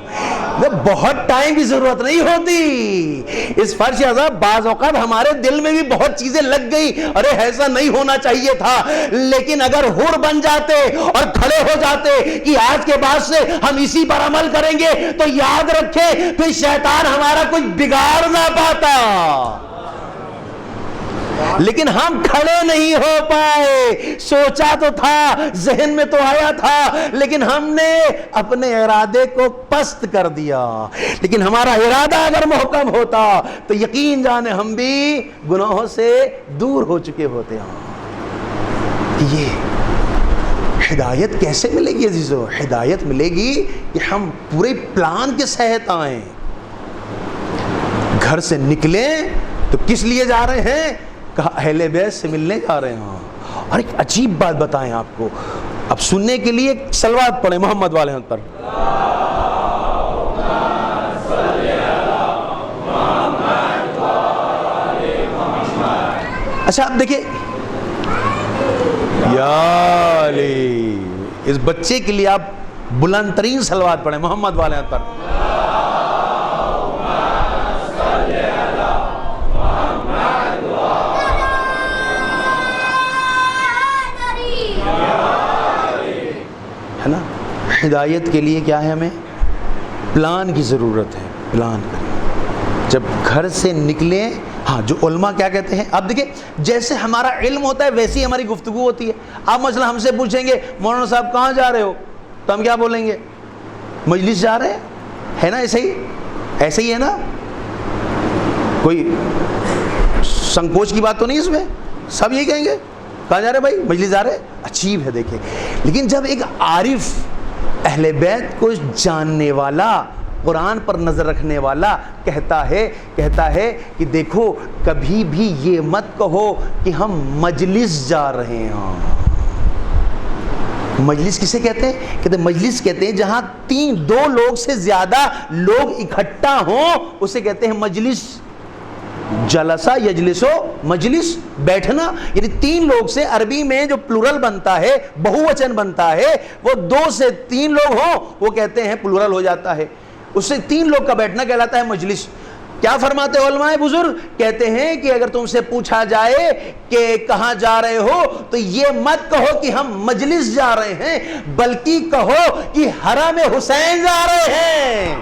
بہت ٹائم کی ضرورت نہیں ہوتی. اس فرش عذاب بعض اوقات ہمارے دل میں بھی بہت چیزیں لگ گئی, ارے ایسا نہیں ہونا چاہیے تھا, لیکن اگر حر بن جاتے اور کھڑے ہو جاتے کہ آج کے بعد سے ہم اسی پر عمل کریں گے, تو یاد رکھیں پھر شیطان ہمارا کچھ بگاڑ نہ پاتا. لیکن ہم کھڑے نہیں ہو پائے. سوچا تو تھا, ذہن میں تو آیا تھا, لیکن ہم نے اپنے ارادے کو پست کر دیا. لیکن ہمارا ارادہ اگر محکم ہوتا تو یقین جانے ہم بھی گناہوں سے دور ہو چکے ہوتے ہیں. یہ ہدایت کیسے ملے گی عزیزو؟ ہدایت ملے گی کہ ہم پورے پلان کے ساتھ آئیں. گھر سے نکلیں تو کس لیے جا رہے ہیں؟ کہا اہل بیت سے ملنے جا رہے ہیں. اور ایک عجیب بات بتائیں آپ کو, اب سننے کے لیے صلوات پڑھیں محمد والے پر. اچھا آپ دیکھیں, یا علی, اس بچے کے لیے آپ بلند ترین صلوات پڑھیں محمد والے پر. ہے نا, ہدایت کے لیے کیا ہے, ہمیں پلان کی ضرورت ہے. پلان کریں جب گھر سے نکلیں. ہاں جو علماء کیا کہتے ہیں, آپ دیکھیں جیسے ہمارا علم ہوتا ہے ویسی ہماری گفتگو ہوتی ہے. آپ مثلا ہم سے پوچھیں گے مولانا صاحب کہاں جا رہے ہو, تو ہم کیا بولیں گے, مجلس جا رہے ہیں, ہے نا, ایسے ہی ہے نا, کوئی سنکوچ کی بات تو نہیں اس میں, سب یہی کہیں گے کہاں جا رہے بھائی, مجلس جا رہے. عجیب ہے دیکھیں. لیکن جب ایک عارف اہل بیت کو جاننے والا قرآن پر نظر رکھنے والا کہتا ہے کہ دیکھو کبھی بھی یہ مت کہو کہ ہم مجلس جا رہے ہیں۔ مجلس کسے کہتے ہیں؟ کہتے ہیں مجلس کہتے ہیں جہاں دو لوگ سے زیادہ لوگ اکٹھا ہوں، اسے کہتے ہیں مجلس۔ جلسہ یجلسو مجلس، بیٹھنا، یعنی 3 لوگ سے عربی میں جو پلورل بنتا ہے، بہووچن بنتا ہے، وہ 2 سے 3 لوگ ہوں وہ کہتے ہیں پلورل ہو جاتا ہے، اس سے 3 لوگ کا بیٹھنا کہلاتا ہے مجلس۔ کیا فرماتے علماء بزرگ؟ کہتے ہیں کہ اگر تم سے پوچھا جائے کہ کہاں جا رہے ہو تو یہ مت کہو کہ ہم مجلس جا رہے ہیں، بلکہ کہو کہ حرم حسین جا رہے ہیں۔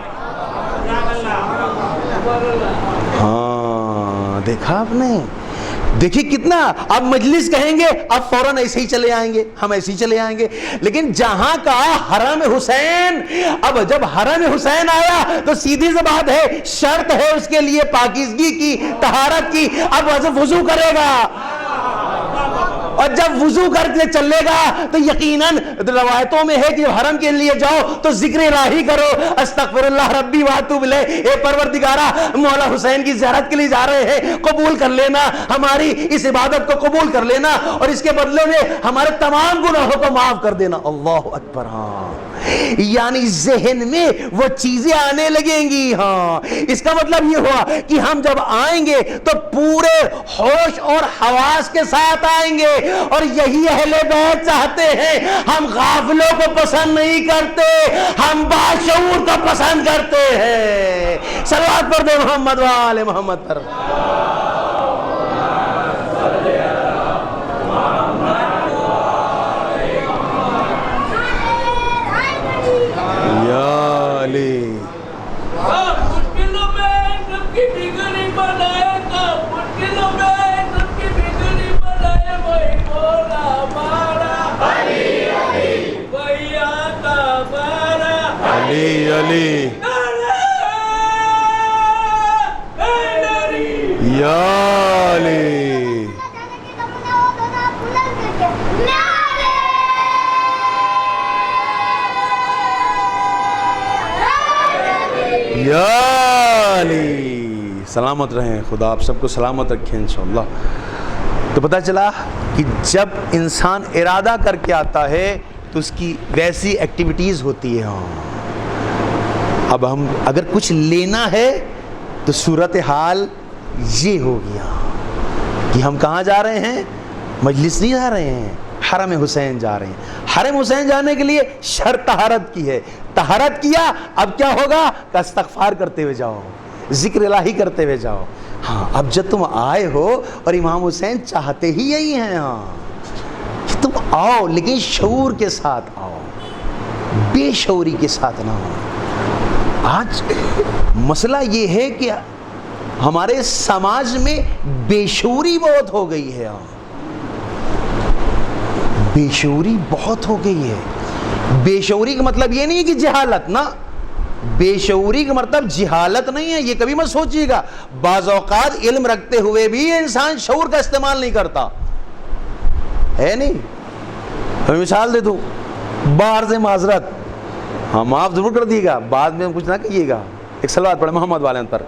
ہاں دیکھا آپ نے، دیکھیے کتنا، اب مجلس کہیں گے اب فوراً ایسے ہی چلے آئیں گے، ہم ایسے ہی چلے آئیں گے، لیکن جہاں کا حرم حسین، اب جب حرم حسین آیا تو سیدھی سی بات ہے، شرط ہے اس کے لیے پاکیزگی کی، طہارت کی، اب وضو کرے گا، اور جب وضو کر کے چلے گا تو یقیناً روایتوں میں ہے کہ حرم کے لیے جاؤ تو ذکر الہی کرو، استغفر اللہ ربی واتوب الیہ، اے پروردگارہ مولا حسین کی زیارت کے لیے جا رہے ہیں، قبول کر لینا ہماری اس عبادت کو، قبول کر لینا، اور اس کے بدلے میں ہمارے تمام گناہوں کو معاف کر دینا۔ اللہ اکبر۔ ہاں یعنی ذہن میں وہ چیزیں آنے لگیں گی۔ ہاں اس کا مطلب یہ ہوا کہ ہم جب آئیں گے تو پورے ہوش اور حواس کے ساتھ آئیں گے، اور یہی اہل بیت چاہتے ہیں۔ ہم غافلوں کو پسند نہیں کرتے، ہم باشعور کو پسند کرتے ہیں۔ صلوات پڑھ دے محمد و آل محمد پر۔ یا علی علی علی یا علی یا علی۔ سلامت رہیں، خدا آپ سب کو سلامت رکھیں انشاءاللہ۔ تو پتہ چلا کہ جب انسان ارادہ کر کے آتا ہے تو اس کی ویسی ایکٹیویٹیز ہوتی ہے۔ اب ہم اگر کچھ لینا ہے تو صورتحال یہ ہو گیا کہ ہم کہاں جا رہے ہیں؟ مجلس نہیں جا رہے ہیں، حرم حسین جا رہے ہیں۔ حرم حسین جانے کے لیے شرط طہارت کی ہے، طہارت کیا، اب کیا ہوگا کہ استغفار کرتے ہوئے جاؤ، ذکر الہی کرتے ہوئے جاؤ۔ ہاں اب جب تم آئے ہو، اور امام حسین چاہتے ہی یہی ہیں، ہاں کہ تم آؤ لیکن شعور کے ساتھ آؤ، بے شعوری کے ساتھ نہ ہو۔ آج مسئلہ یہ ہے کہ ہمارے سماج میں بے شعوری بہت ہو گئی ہے، بے شعوری بہت ہو گئی ہے۔ بے شعوری کا مطلب یہ نہیں ہے کہ جہالت، نہ، بے شعوری کا مطلب جہالت نہیں ہے، یہ کبھی مت سوچیے گا۔ بعض اوقات علم رکھتے ہوئے بھی انسان شعور کا استعمال نہیں کرتا ہے، نہیں۔ میں مثال دے دوں، باہر سے معذرت، ہاں معاف ضرور کر دیے گا، بعد میں کچھ نہ کہیے گا۔ ایک صلوات پڑھے محمد والے پر۔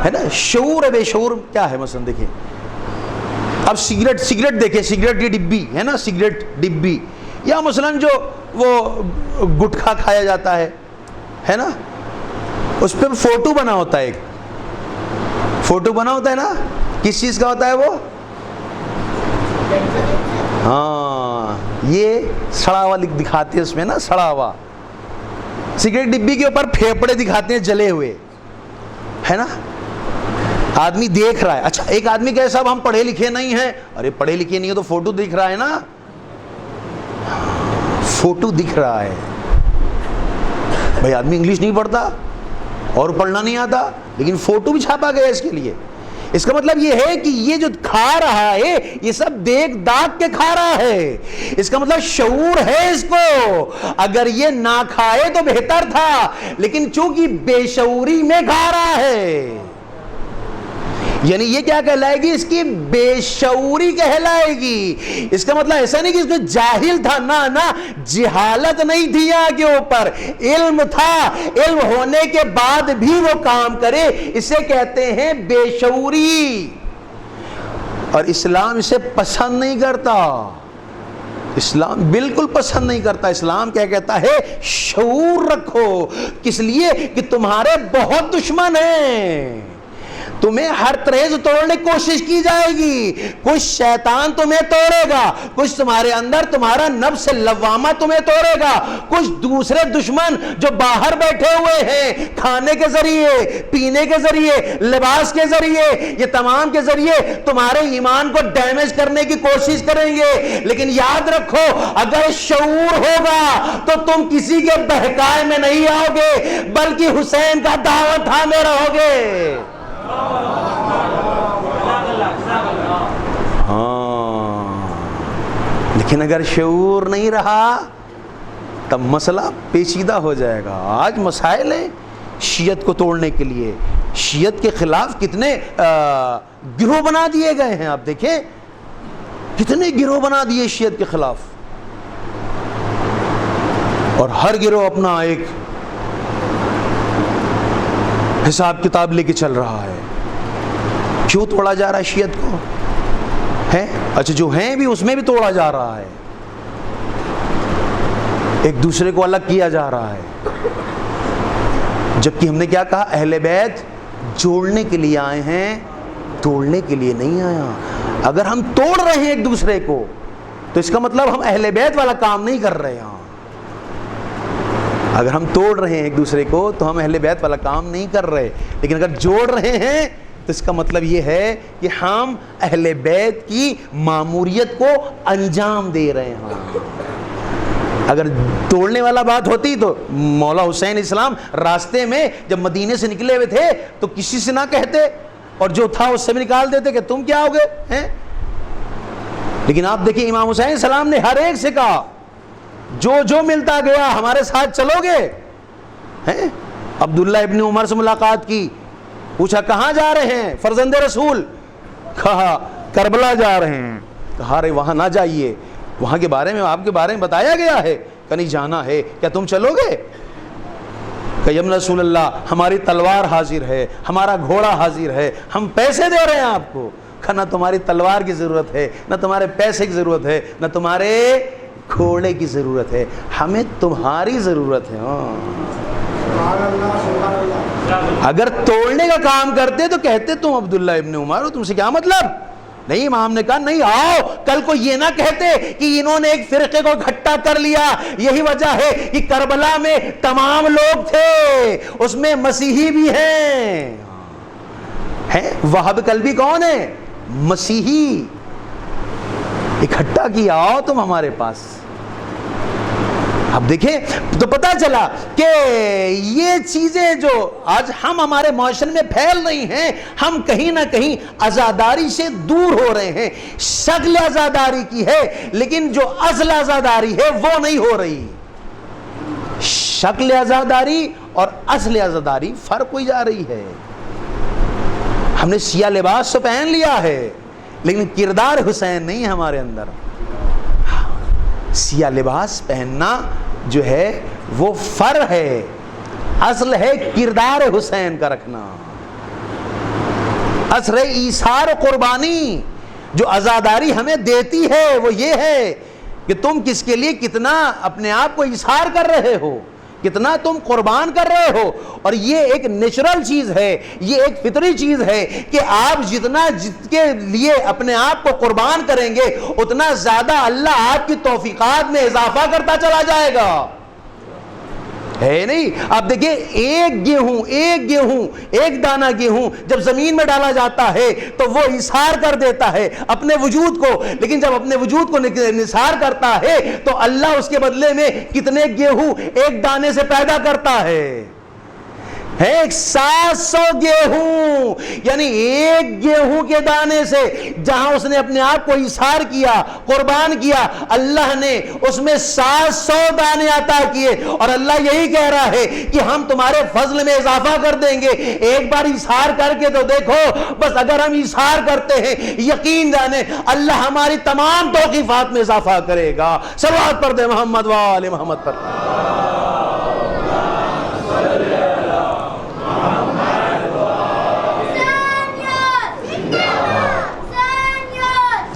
ہے نا شعور ہے، بے شعور کیا ہے؟ مثلا دیکھیں اب سگریٹ دیکھیں، سگریٹ کی ڈبی ہے نا، سگریٹ ڈبی، یا مثلا جو وہ گٹکھا کھایا جاتا ہے نا، اس پہ فوٹو بنا ہوتا ہے، ایک فوٹو بنا ہوتا ہے نا، کس چیز کا ہوتا ہے وہ؟ ہاں یہ سڑا ہوا دکھاتے ہیں اس میں نا، سڑا ہوا۔ سگریٹ ڈبی کے اوپر پھیپڑے دکھاتے ہیں جلے ہوئے، ہے نا، آدمی دیکھ رہا ہے۔ اچھا ایک آدمی کہے صاحب ہم پڑھے لکھے نہیں ہیں، ارے پڑھے لکھے نہیں ہو تو فوٹو دکھ رہا ہے نا، فوٹو دکھ رہا ہے۔ بھائی آدمی انگلش نہیں پڑھتا اور پڑھنا نہیں آتا، لیکن فوٹو بھی چھاپا گیا اس کے لیے۔ اس کا مطلب یہ ہے کہ یہ جو کھا رہا ہے یہ سب دیکھ داغ کے کھا رہا ہے، اس کا مطلب شعور ہے اس کو۔ اگر یہ نہ کھائے تو بہتر تھا، لیکن چونکہ بے شعوری میں کھا رہا ہے، یعنی یہ کیا کہلائے گی؟ اس کی بے شعوری کہلائے گی۔ اس کا مطلب ایسا نہیں کہ اس کو جاہل تھا، نہ جہالت نہیں تھی یہاں کے اوپر، علم تھا، علم ہونے کے بعد بھی وہ کام کرے، اسے کہتے ہیں بے شعوری۔ اور اسلام اسے پسند نہیں کرتا، اسلام بالکل پسند نہیں کرتا۔ اسلام کیا کہتا ہے؟ شعور رکھو۔ کس لیے؟ کہ تمہارے بہت دشمن ہیں، تمہیں ہر طرح سے توڑنے کی کوشش کی جائے گی، کچھ شیطان تمہیں توڑے گا، کچھ تمہارے اندر تمہارا نفس لوامہ تمہیں توڑے گا، کچھ دوسرے دشمن جو باہر بیٹھے ہوئے ہیں، کھانے کے ذریعے، پینے کے ذریعے، لباس کے ذریعے، یہ تمام کے ذریعے تمہارے ایمان کو ڈیمیج کرنے کی کوشش کریں گے۔ لیکن یاد رکھو، اگر شعور ہوگا تو تم کسی کے بہکائے میں نہیں آؤ گے، بلکہ حسین کا دعوت تھامے رہو گے۔ ہاں، لیکن اگر شعور نہیں رہا تب مسئلہ پیچیدہ ہو جائے گا۔ آج مسائل ہیں شیعت کو توڑنے کے لیے، شیعت کے خلاف کتنے گروہ بنا دیے گئے ہیں، آپ دیکھیں کتنے گروہ بنا دیے شیعت کے خلاف، اور ہر گروہ اپنا ایک حساب کتاب لے کے چل رہا ہے۔ کیوں توڑا جا رہا ہے شیعت کو؟ ہے اچھا، جو ہیں بھی اس میں بھی توڑا جا رہا ہے، ایک دوسرے کو الگ کیا جا رہا ہے، جبکہ ہم نے کیا کہا؟ اہل بیت جوڑنے کے لیے آئے ہیں، توڑنے کے لیے نہیں آیا۔ اگر ہم توڑ رہے ہیں ایک دوسرے کو تو اس کا مطلب ہم اہل بیت والا کام نہیں کر رہے ہیں۔ اگر ہم توڑ رہے ہیں ایک دوسرے کو تو ہم اہل بیت والا کام نہیں کر رہے، لیکن اگر جوڑ رہے ہیں تو اس کا مطلب یہ ہے کہ ہم اہل بیت کی ماموریت کو انجام دے رہے ہیں۔ اگر توڑنے والا بات ہوتی تو مولا حسین اسلام راستے میں جب مدینے سے نکلے ہوئے تھے تو کسی سے نہ کہتے، اور جو تھا اس سے بھی نکال دیتے کہ تم کیا ہوگے ہیں۔ لیکن آپ دیکھیں امام حسین السلام نے ہر ایک سے کہا جو ملتا گیا ہمارے ساتھ چلو گے؟ ہیں عبداللہ ابن عمر سے ملاقات کی، پوچھا کہاں جا رہے ہیں فرزند رسول؟ کہا کربلا جا رہے ہیں۔ کہا ارے وہاں نہ جائیے، وہاں کے بارے میں آپ کے بارے میں بتایا گیا ہے کہ نہیں جانا ہے، کیا تم چلو گے؟ کہ یا رسول اللہ ہماری تلوار حاضر ہے، ہمارا گھوڑا حاضر ہے، ہم پیسے دے رہے ہیں آپ کو۔ کہ نہ تمہاری تلوار کی ضرورت ہے، نہ تمہارے پیسے کی ضرورت ہے، نہ تمہارے گھوڑے کی ضرورت ہے، ہمیں تمہاری ضرورت ہے۔ اگر توڑنے کا کام کرتے تو کہتے تم عبداللہ ابن عمر ہو، تم سے کیا مطلب؟ نہیں، امام نے کہا نہیں آؤ، کل کو یہ نہ کہتے کہ انہوں نے ایک فرقے کو اکٹھا کر لیا۔ یہی وجہ ہے کہ کربلا میں تمام لوگ تھے، اس میں مسیحی بھی ہیں۔ وہاب قلبی کون ہے؟ مسیحی۔ اکٹھا کیا آؤ تم ہمارے پاس۔ اب دیکھیں تو پتا چلا کہ یہ چیزیں جو آج ہمارے معاشرے میں پھیل رہی ہیں، ہم کہیں نہ کہیں عزاداری سے دور ہو رہے ہیں۔ شکل عزاداری کی ہے لیکن جو اصل عزاداری ہے وہ نہیں ہو رہی۔ شکل عزاداری اور اصل عزاداری فرق ہوئی جا رہی ہے۔ ہم نے سیاہ لباس تو پہن لیا ہے لیکن کردار حسین نہیں ہے ہمارے اندر۔ سیاہ لباس پہننا جو ہے وہ فرق ہے، اصل ہے کردار حسین کا رکھنا، اصل ہے ایثار و قربانی۔ جو عزاداری ہمیں دیتی ہے وہ یہ ہے کہ تم کس کے لیے کتنا اپنے آپ کو ایثار کر رہے ہو، کتنا تم قربان کر رہے ہو۔ اور یہ ایک نیچرل چیز ہے، یہ ایک فطری چیز ہے کہ آپ جتنا جت کے لیے اپنے آپ کو قربان کریں گے اتنا زیادہ اللہ آپ کی توفیقات میں اضافہ کرتا چلا جائے گا، ہے نہیں؟ آپ دیکھیں ایک گیہوں ایک دانہ گیہوں جب زمین میں ڈالا جاتا ہے تو وہ اثار کر دیتا ہے اپنے وجود کو، لیکن جب اپنے وجود کو نثار کرتا ہے تو اللہ اس کے بدلے میں کتنے گیہوں ایک دانے سے پیدا کرتا ہے۔ ایک 700 گیہوں، یعنی ایک گیہوں کے دانے سے جہاں اس نے اپنے آپ کو ایثار کیا، قربان کیا، اللہ نے اس میں 700 دانے عطا کیے، اور اللہ یہی کہہ رہا ہے کہ ہم تمہارے فضل میں اضافہ کر دیں گے۔ ایک بار ایثار کر کے تو دیکھو، بس اگر ہم ایثار کرتے ہیں یقین جانے اللہ ہماری تمام توقیفات میں اضافہ کرے گا۔ صلوات پڑھ دے محمد و آل محمد پر۔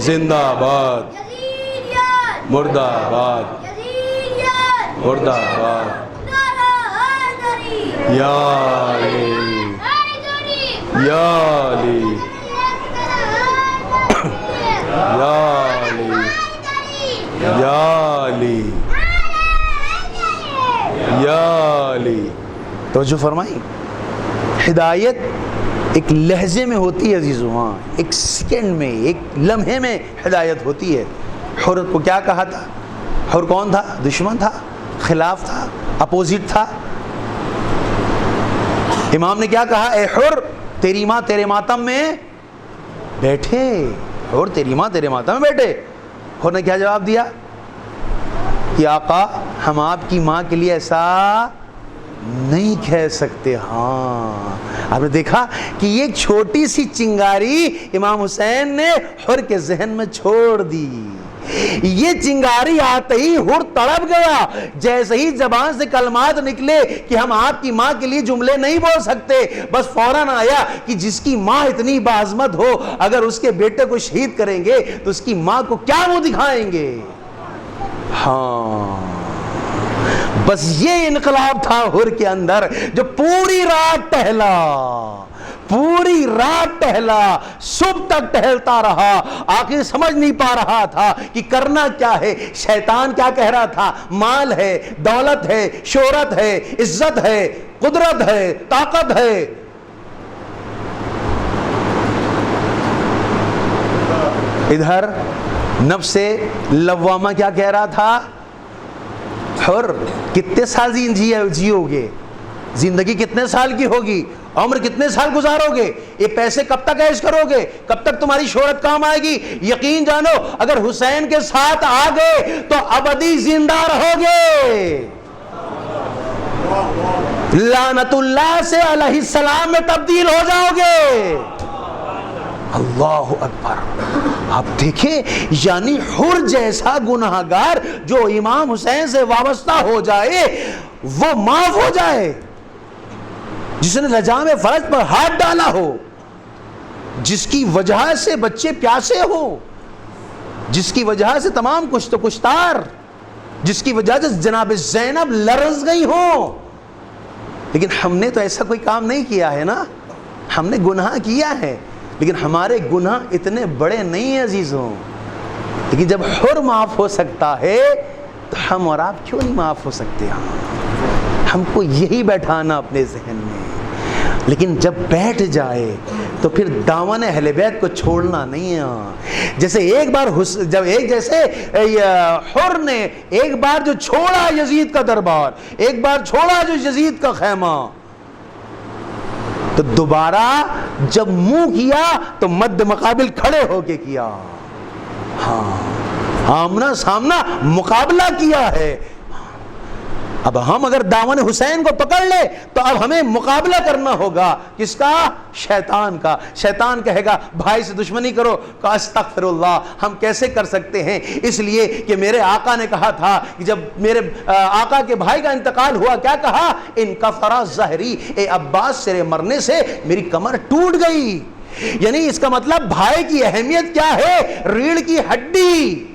زندہ آباد، مردہ آباد، مردہ آباد، یا علی، یا علی، یا علی، یا علی، یا علی۔ توجہ فرمائی، ہدایت ایک لہجے میں ہوتی ہے عزیزو، ہاں ایک سیکنڈ میں، ایک لمحے میں ہدایت ہوتی ہے۔ حر کو کیا کہا تھا؟ حر کون تھا؟ دشمن تھا، خلاف تھا، اپوزٹ تھا۔ امام نے کیا کہا؟ اے حر تیری ماں تیرے ماتم میں بیٹھے، حر تیری ماں تیرے ماتم میں بیٹھے۔ حر نے کیا جواب دیا کہ آقا ہم آپ کی ماں کے لیے ایسا نہیں کہہ سکتے۔ ہاں آپ نے دیکھا کہ یہ چھوٹی سی چنگاری امام حسین نے حر کے ذہن میں چھوڑ دی۔ یہ چنگاری آتے ہی حر تڑپ گیا، جیسے ہی زبان سے کلمات نکلے کہ ہم آپ کی ماں کے لیے جملے نہیں بول سکتے، بس فوراً آیا کہ جس کی ماں اتنی باعظمت ہو، اگر اس کے بیٹے کو شہید کریں گے تو اس کی ماں کو کیا منہ دکھائیں گے۔ ہاں بس یہ انقلاب تھا حر کے اندر، جو پوری رات ٹہلا، پوری رات ٹہلا، صبح تک ٹہلتا رہا، آخر سمجھ نہیں پا رہا تھا کہ کرنا کیا ہے۔ شیطان کیا کہہ رہا تھا؟ مال ہے، دولت ہے، شہرت ہے، عزت ہے، قدرت ہے، طاقت ہے۔ ادھر نفس لوامہ کیا کہہ رہا تھا؟ حر کتنے سال جیو گے، زندگی کتنے سال کی ہوگی، عمر کتنے سال گزارو گے، یہ پیسے کب تک عیش کرو گے، کب تک تمہاری شہرت کام آئے گی۔ یقین جانو اگر حسین کے ساتھ آ گئے تو ابدی زندہ رہو گے، لعنت اللہ سے علیہ السلام میں تبدیل ہو جاؤ گے۔ اللہ اکبر۔ آپ دیکھیں یعنی حر جیسا گناہگار جو امام حسین سے وابستہ ہو جائے وہ معاف ہو جائے، جس نے لجام فرج پر ہاتھ ڈالا ہو، جس کی وجہ سے بچے پیاسے ہو، جس کی وجہ سے تمام کچھ تو کشتار، جس کی وجہ سے جناب زینب لرز گئی ہو۔ لیکن ہم نے تو ایسا کوئی کام نہیں کیا ہے نا، ہم نے گناہ کیا ہے لیکن ہمارے گناہ اتنے بڑے نہیں ہیں عزیزوں۔ لیکن جب حر معاف ہو سکتا ہے تو ہم اور آپ کیوں نہیں معاف ہو سکتے؟ ہم کو یہی بیٹھانا اپنے ذہن میں۔ لیکن جب بیٹھ جائے تو پھر دامن اہل بیت کو چھوڑنا نہیں ہے۔ جیسے ایک بار جب جیسے حر نے ایک بار جو چھوڑا یزید کا دربار، ایک بار چھوڑا جو یزید کا خیمہ، تو دوبارہ جب منہ کیا تو مد مقابل کھڑے ہو کے کیا۔ ہاں آمنا سامنا مقابلہ کیا ہے۔ اب ہم اگر دامن حسین کو پکڑ لے تو اب ہمیں مقابلہ کرنا ہوگا، کس کا؟ شیطان کا۔ شیطان کہے گا بھائی سے دشمنی کرو، کہا استغفر اللہ، ہم کیسے کر سکتے ہیں؟ اس لیے کہ میرے آقا نے کہا تھا کہ جب میرے آقا کے بھائی کا انتقال ہوا کیا کہا؟ ان کفرا ظہری، اے عباس تیرے مرنے سے میری کمر ٹوٹ گئی۔ یعنی اس کا مطلب بھائی کی اہمیت کیا ہے؟ ریڑھ کی ہڈی۔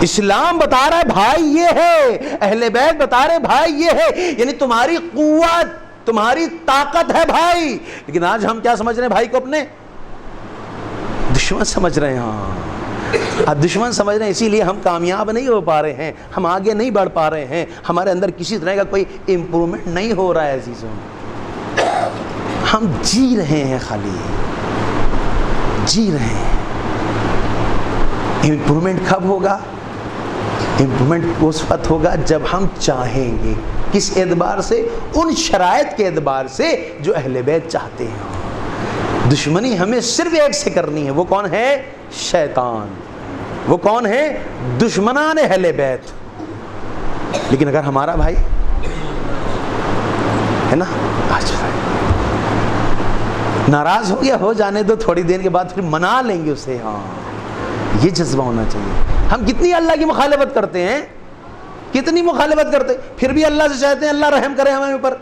اسلام بتا رہا ہے بھائی یہ ہے، اہل بیت بتا رہے بھائی یہ ہے، یعنی تمہاری قوت، تمہاری طاقت ہے بھائی۔ لیکن آج ہم کیا سمجھ رہے ہیں؟ بھائی کو اپنے دشمن سمجھ رہے ہیں۔ ہاں اب دشمن سمجھ رہے ہیں، اسی لیے ہم کامیاب نہیں ہو پا رہے ہیں، ہم آگے نہیں بڑھ پا رہے ہیں، ہمارے اندر کسی طرح کا کوئی امپرومنٹ نہیں ہو رہا ہے عزیزوں۔ ہم جی رہے ہیں، خالی جی رہے ہیں۔ امپرومنٹ کب ہوگا؟ امپرومنٹ اس وقت ہوگا جب ہم چاہیں گے۔ کس اعتبار سے؟ ان شرائط کے اعتبار سے جو اہل بیت چاہتے ہیں۔ دشمنی ہمیں صرف ایک سے کرنی ہے، وہ کون ہے؟ شیطان۔ وہ کون ہے؟ دشمنان اہل بیت۔ لیکن اگر ہمارا بھائی ہے نا آج ناراض ہو گیا، ہو جانے دو، تھوڑی دیر کے بعد پھر منا لیں گے اسے۔ ہاں یہ جذبہ ہونا چاہیے۔ ہم کتنی اللہ کی مخالفت کرتے ہیں، کتنی مخالفت کرتے ہیں، پھر بھی اللہ سے چاہتے ہیں اللہ رحم کرے ہمیں اوپر۔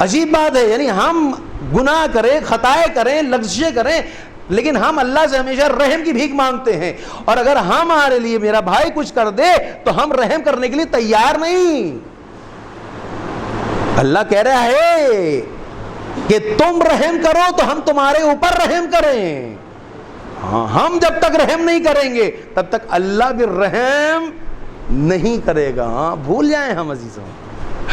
عجیب بات ہے، یعنی ہم گناہ کریں، خطائیں کریں، لغزشیں کریں، لیکن ہم اللہ سے ہمیشہ رحم کی بھیک مانگتے ہیں، اور اگر ہمارے لیے میرا بھائی کچھ کر دے تو ہم رحم کرنے کے لیے تیار نہیں۔ اللہ کہہ رہا ہے کہ تم رحم کرو تو ہم تمہارے اوپر رحم کریں۔ ہاں ہم جب تک رحم نہیں کریں گے تب تک اللہ بھی رحم نہیں کرے گا۔ ہاں بھول جائیں ہم عزیزوں،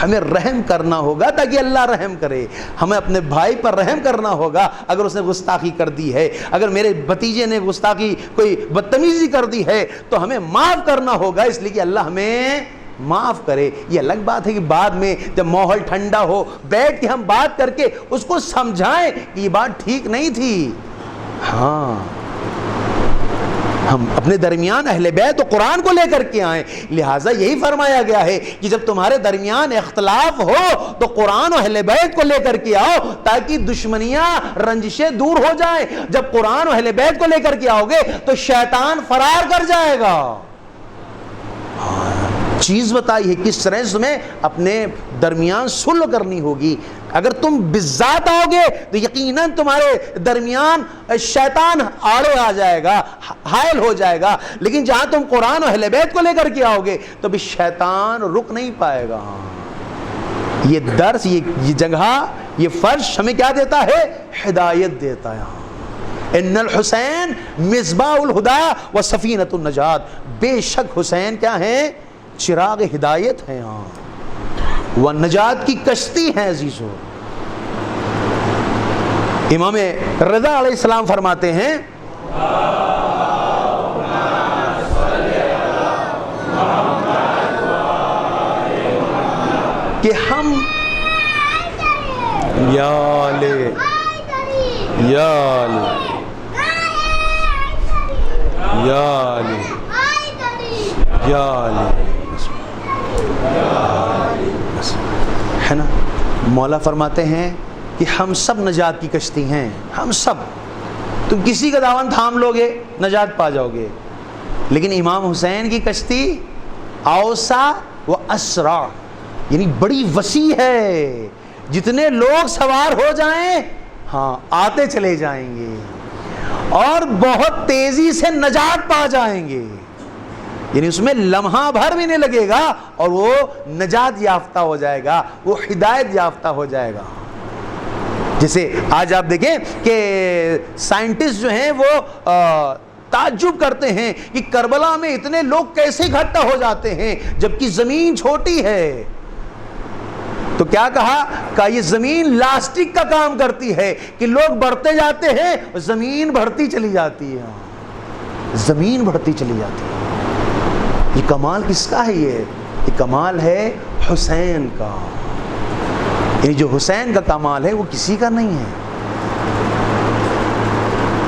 ہمیں رحم کرنا ہوگا تاکہ اللہ رحم کرے۔ ہمیں اپنے بھائی پر رحم کرنا ہوگا اگر اس نے گستاخی کر دی ہے، اگر میرے بھتیجے نے گستاخی کوئی بدتمیزی کر دی ہے تو ہمیں معاف کرنا ہوگا، اس لیے کہ اللہ ہمیں معاف کرے۔ یہ الگ بات ہے کہ بعد میں جب ماحول ٹھنڈا ہو بیٹھ کے ہم بات کر کے اس کو سمجھائیں کہ یہ بات ٹھیک نہیں تھی۔ ہاں ہم اپنے درمیان اہل بیت و قرآن کو لے کر کے آئیں، لہٰذا یہی فرمایا گیا ہے کہ جب تمہارے درمیان اختلاف ہو تو قرآن و اہل بیت کو لے کر کے آؤ تاکہ دشمنیاں رنجشیں دور ہو جائیں۔ جب قرآن و اہل بیت کو لے کر کے آؤ گے تو شیطان فرار کر جائے گا۔ چیز بتائی ہے کس طرح سے تمہیں اپنے درمیان صلح کرنی ہوگی۔ اگر تم بالذات آؤ گے تو یقیناً تمہارے درمیان شیطان آڑے آ جائے گا، حائل ہو جائے گا، لیکن جہاں تم قرآن و اہل بیت کو لے کر کے آؤ گے تو بھی شیطان رک نہیں پائے گا۔ یہ درس، یہ جگہ، یہ فرش ہمیں کیا دیتا ہے؟ ہدایت دیتا ہے۔ ان الحسین مصباح الہدی و سفینۃ النجات، بے شک حسین کیا ہیں؟ چراغ ہدایت ہیں، ہاں وہ نجات کی کشتی ہیں عزیزو۔ امام رضا علیہ السلام فرماتے ہیں کہ ہم یا لے یا لے یا لے یا لے ہے نا، مولا فرماتے ہیں کہ ہم سب نجات کی کشتی ہیں، ہم سب۔ تم کسی کا دامن تھام لو گے نجات پا جاؤ گے، لیکن امام حسین کی کشتی اوسع و اسرع، یعنی بڑی وسیع ہے، جتنے لوگ سوار ہو جائیں ہاں آتے چلے جائیں گے اور بہت تیزی سے نجات پا جائیں گے، یعنی اس میں لمحہ بھر بھی نہیں لگے گا اور وہ نجات یافتہ ہو جائے گا، وہ ہدایت یافتہ ہو جائے گا۔ جیسے آج آپ دیکھیں کہ سائنٹسٹ جو ہیں وہ تعجب کرتے ہیں کہ کربلا میں اتنے لوگ کیسے اکٹھا ہو جاتے ہیں جبکہ زمین چھوٹی ہے۔ تو کیا کہا یہ زمین لاسٹک کا کام کرتی ہے کہ لوگ بڑھتے جاتے ہیں زمین بڑھتی چلی جاتی ہے، زمین بڑھتی چلی جاتی ہے۔ یہ کمال کس کا ہے؟ یہ کمال ہے حسین کا، یہ جو حسین کا کمال ہے وہ کسی کا نہیں ہے۔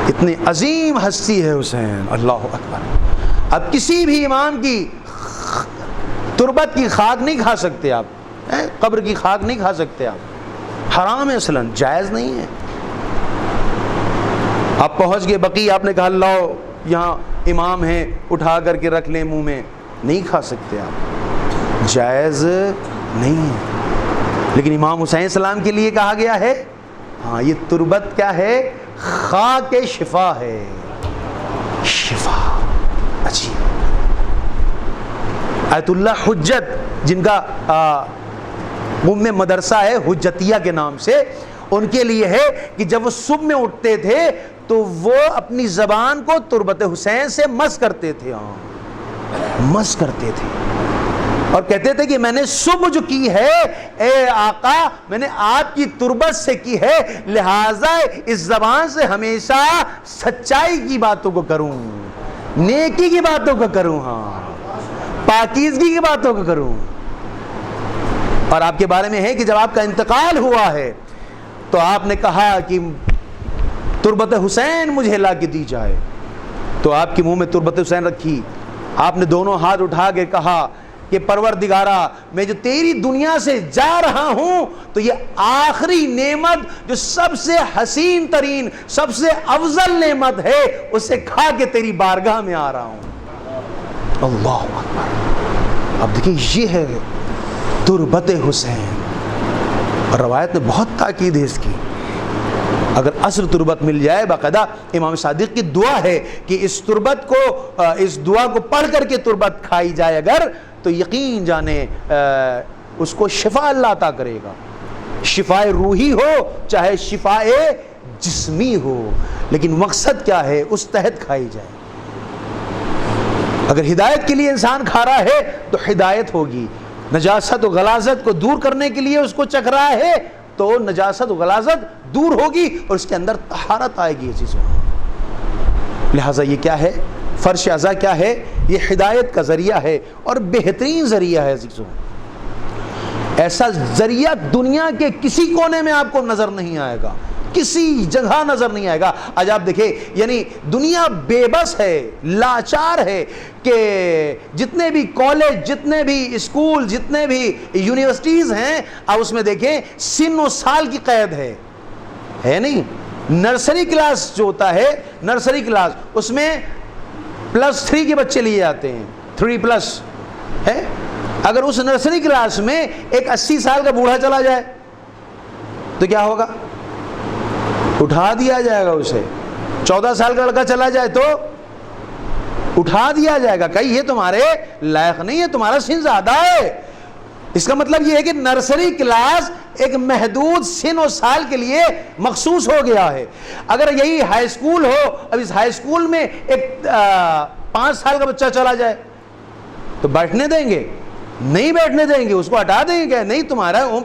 اتنی عظیم ہستی ہے حسین، اللہ اکبر۔ اب کسی بھی امام کی تربت کی خاک نہیں کھا سکتے آپ، قبر کی خاک نہیں کھا سکتے آپ، حرام ہے، اصلاً جائز نہیں ہے۔ آپ پہنچ گئے بقیع، آپ نے کہا لاؤ یہاں امام ہیں اٹھا کر کے رکھ لیں منہ میں، نہیں کھا سکتے آپ، جائز نہیں ہے۔ لیکن امام حسین السلام کے لیے کہا گیا ہے ہاں یہ تربت کیا ہے؟ خاک شفا ہے، شفا۔ عجیب۔ آیت اللہ حجت جن کا مدرسہ ہے حجتیہ کے نام سے، ان کے لیے ہے کہ جب وہ صبح میں اٹھتے تھے تو وہ اپنی زبان کو تربت حسین سے مس کرتے تھے، مس کرتے تھے اور کہتے تھے کہ میں نے صبح جو کی ہے اے آقا میں نے آپ کی تربت سے کی ہے، لہٰذا اس زبان سے ہمیشہ سچائی کی باتوں کو کروں، نیکی کی باتوں کو کروں، ہاں پاکیزگی کی باتوں کو کروں۔ اور آپ کے بارے میں ہے کہ جب آپ کا انتقال ہوا ہے تو آپ نے کہا کہ تربت حسین مجھے لا کے دی جائے، تو آپ کے منہ میں تربت حسین رکھی، آپ نے دونوں ہاتھ اٹھا کے کہا کہ پروردگارا میں جو تیری دنیا سے جا رہا ہوں تو یہ آخری نعمت جو سب سے حسین ترین سب سے افضل نعمت ہے اسے کھا کے تیری بارگاہ میں آ رہا ہوں۔ اللہ اکبر۔ اب دیکھیں یہ ہے تربت حسین، اور روایت میں بہت تاکید ہے اس کی۔ اگر اصل تربت مل جائے، باقاعدہ امام صادق کی دعا ہے کہ اس تربت کو، اس دعا کو پڑھ کر کے تربت کھائی جائے اگر، تو یقین جانے اس کو شفا اللہ عطا کرے گا، شفائے روحی ہو چاہے شفائے جسمی ہو، لیکن مقصد کیا ہے؟ اس تحت کھائی جائے۔ اگر ہدایت کے لیے انسان کھا رہا ہے تو ہدایت ہوگی، نجاست و غلاظت کو دور کرنے کے لیے اس کو چکھ رہا ہے تو نجاست و غلاظت دور ہوگی اور اس کے اندر طہارت آئے گی چیزوں۔ لہٰذا یہ کیا ہے؟ فرش عزا کیا ہے؟ یہ ہدایت کا ذریعہ ہے اور بہترین ذریعہ ہے عزیزوں۔ ایسا ذریعہ دنیا کے کسی کونے میں آپ کو نظر نہیں آئے گا، کسی جگہ نظر نہیں آئے گا۔ آج آپ دیکھیں یعنی دنیا بے بس ہے، لاچار ہے کہ جتنے بھی کالج، جتنے بھی اسکول، جتنے بھی یونیورسٹیز ہیں، آپ اس میں دیکھیں سن و سال کی قید ہے نہیں۔ نرسری کلاس جو ہوتا ہے، نرسری کلاس، اس میں +3 کے بچے لیے جاتے ہیں، 3+ ہے۔ اگر اس نرسری کلاس میں ایک 80 سال کا بوڑھا چلا جائے تو کیا ہوگا؟ اٹھا دیا جائے گا اسے۔ 14 سال کا لڑکا چلا جائے تو اٹھا دیا جائے گا، کہیں یہ تمہارے لائق نہیں ہے، تمہارا سن زیادہ ہے۔ اس کا مطلب یہ ہے کہ نرسری کلاس ایک محدود سن و سال کے لیے مخصوص ہو گیا ہے۔ اگر یہی ہائی اسکول ہو، اب اس ہائی اسکول میں ایک 5 سال کا بچہ چلا جائے تو بیٹھنے دیں گے؟ نہیں بیٹھنے دیں گے، اس کو ہٹا دیں گے، نہیں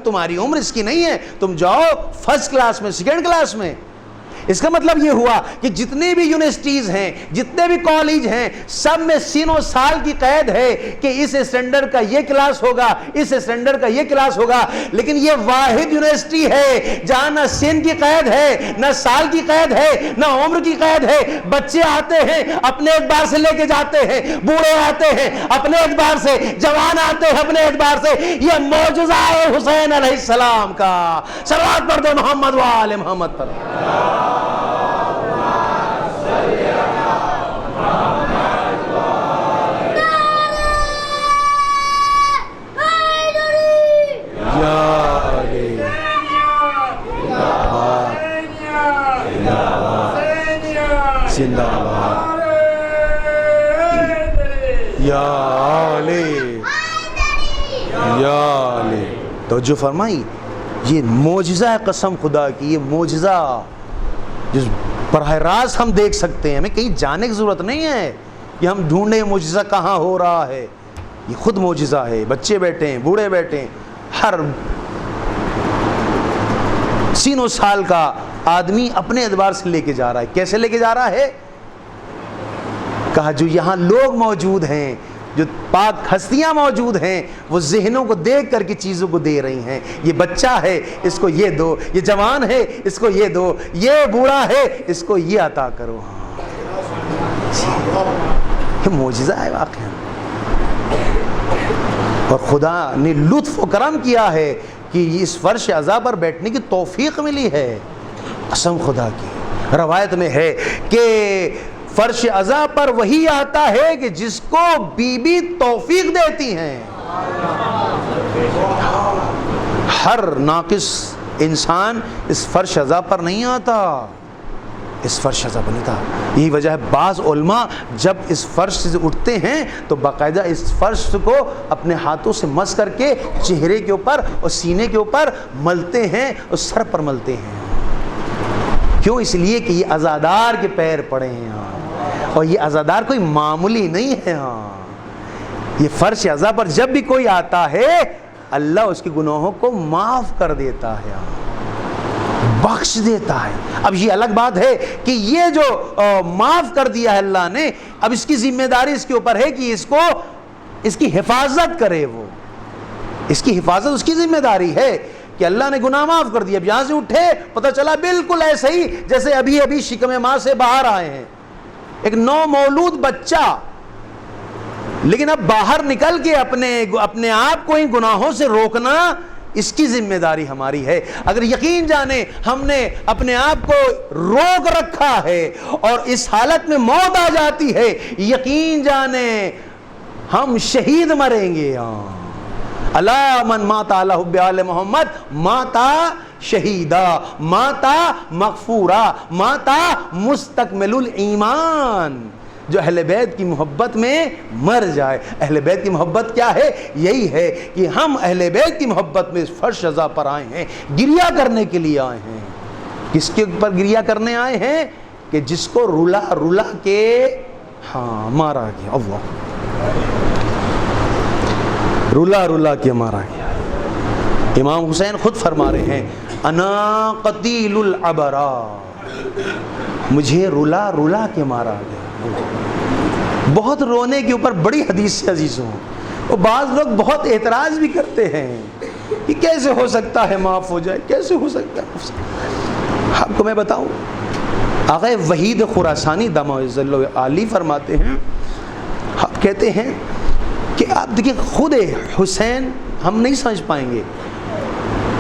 تمہاری عمر اس کی نہیں ہے، تم جاؤ فرسٹ کلاس میں، سیکنڈ کلاس میں۔ اس کا مطلب یہ ہوا کہ جتنی بھی یونیورسٹیز ہیں، جتنے بھی کالج ہیں، سب میں سن و سال کی قید ہے کہ اس اسٹینڈرڈ کا یہ کلاس ہوگا، اس اسٹینڈرڈ کا یہ کلاس ہوگا۔ لیکن یہ واحد یونیورسٹی ہے جہاں نہ سن کی قید ہے، نہ سال کی قید ہے، نہ عمر کی قید ہے۔ بچے آتے ہیں اپنے اعتبار سے لے کے جاتے ہیں، بوڑھے آتے ہیں اپنے اعتبار سے، جوان آتے ہیں اپنے اعتبار سے۔ یہ معجزہ ہے حسین علیہ السلام کا۔ صلوات پڑھ دو محمد و آل محمد پر۔ زندہ باد یا علی یا علی۔ توجہ فرمائی، یہ معجزہ ہے قسم خدا کی، یہ معجزہ جس براہ راست ہم دیکھ سکتے ہیں، ہمیں کہیں جانے کی ضرورت نہیں ہے کہ ہم ڈھونڈیں معجزہ کہاں ہو رہا ہے، یہ خود معجزہ ہے۔ بچے بیٹھے ہیں، بوڑھے بیٹھے ہیں، ہر سین و سال کا آدمی اپنے اعتبار سے لے کے جا رہا ہے۔ کیسے لے کے جا رہا ہے؟ کہا جو یہاں لوگ موجود ہیں، جو پاک ہستیاں موجود ہیں، وہ ذہنوں کو دیکھ کر کے چیزوں کو دے رہی ہیں۔ یہ بچہ ہے اس کو یہ دو، یہ جوان ہے اس کو یہ دو، یہ بوڑھا ہے اس کو یہ عطا کرو۔ یہ معجزہ ہے واقعا، اور خدا نے لطف و کرم کیا ہے کہ اس فرش عزا پر بیٹھنے کی توفیق ملی ہے۔ قسم خدا کی روایت میں ہے کہ فرش عزا پر وہی آتا ہے کہ جس کو بی بی توفیق دیتی ہیں۔ ہر ناقص انسان اس فرش عزا پر نہیں آتا، اس فرش عزا پر نہیں تھا۔ یہی وجہ ہے بعض علماء جب اس فرش سے اٹھتے ہیں تو باقاعدہ اس فرش کو اپنے ہاتھوں سے مس کر کے چہرے کے اوپر اور سینے کے اوپر ملتے ہیں اور سر پر ملتے ہیں۔ کیوں؟ اس لیے کہ یہ عزادار کے پیر پڑے ہیں ہاں، اور یہ عزادار کوئی معمولی نہیں ہے ہاں۔ یہ فرش عزا پر جب بھی کوئی آتا ہے اللہ اس کے گناہوں کو معاف کر دیتا ہے ہاں، بخش دیتا ہے۔ اب یہ الگ بات ہے کہ یہ جو معاف کر دیا ہے اللہ نے، اب اس کی ذمہ داری اس کے اوپر ہے کہ اس کی حفاظت کرے وہ۔ اس کی حفاظت اس کی ذمہ داری ہے کہ اللہ نے گناہ معاف کر دیا. اب یہاں سے اٹھے پتہ چلا بالکل ایسے ہی جیسے ابھی ابھی شکم ماں سے باہر آئے ہیں, ایک نو مولود بچہ, لیکن اب باہر نکل کے اپنے آپ کو ان گناہوں سے روکنا اس کی ذمہ داری ہماری ہے. اگر یقین جانے ہم نے اپنے آپ کو روک رکھا ہے اور اس حالت میں موت آ جاتی ہے, یقین جانے ہم شہید مریں گے. الا من مات علی حب آل محمد ماتا شہیدا ماتا مغفورا ماتا مستکمل الایمان. جو اہل بیت کی محبت میں مر جائے. اہل بیت کی محبت کیا ہے؟ یہی ہے کہ ہم اہل بیت کی محبت میں فرش ازا پر آئے ہیں, گریہ کرنے کے لیے آئے ہیں. کس کے اوپر گریہ کرنے آئے ہیں؟ کہ جس کو رلا رلا کے مارا گیا. اللہ, رلا رلا کے مارا گیا. امام حسین خود فرما رہے ہیں انا قتیل الابرار, مجھے رلا رلا کے مارا گیا. بہت رونے کے اوپر بڑی حدیث سے عزیزوں, اور بعض لوگ بہت اعتراض بھی کرتے ہیں کہ کیسے ہو سکتا ہے معاف ہو جائے, کیسے ہو سکتا ہے. آپ کو میں بتاؤں, آقا وحید خراسانی دامہ عزت عالی فرماتے ہیں, آپ کہتے ہیں کہ آپ دیکھیں خود حسین ہم نہیں سمجھ پائیں گے,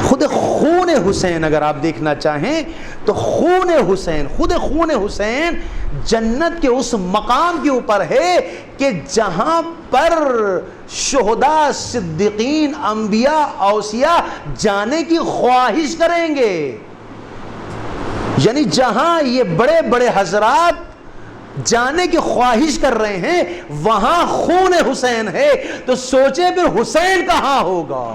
خود خون حسین اگر آپ دیکھنا چاہیں تو خون حسین, خود خون حسین جنت کے اس مقام کے اوپر ہے کہ جہاں پر شہداء, صدیقین, انبیاء, اوصیاء جانے کی خواہش کریں گے. یعنی جہاں یہ بڑے بڑے حضرات جانے کی خواہش کر رہے ہیں وہاں خون حسین ہے, تو سوچے پھر حسین کہاں ہوگا.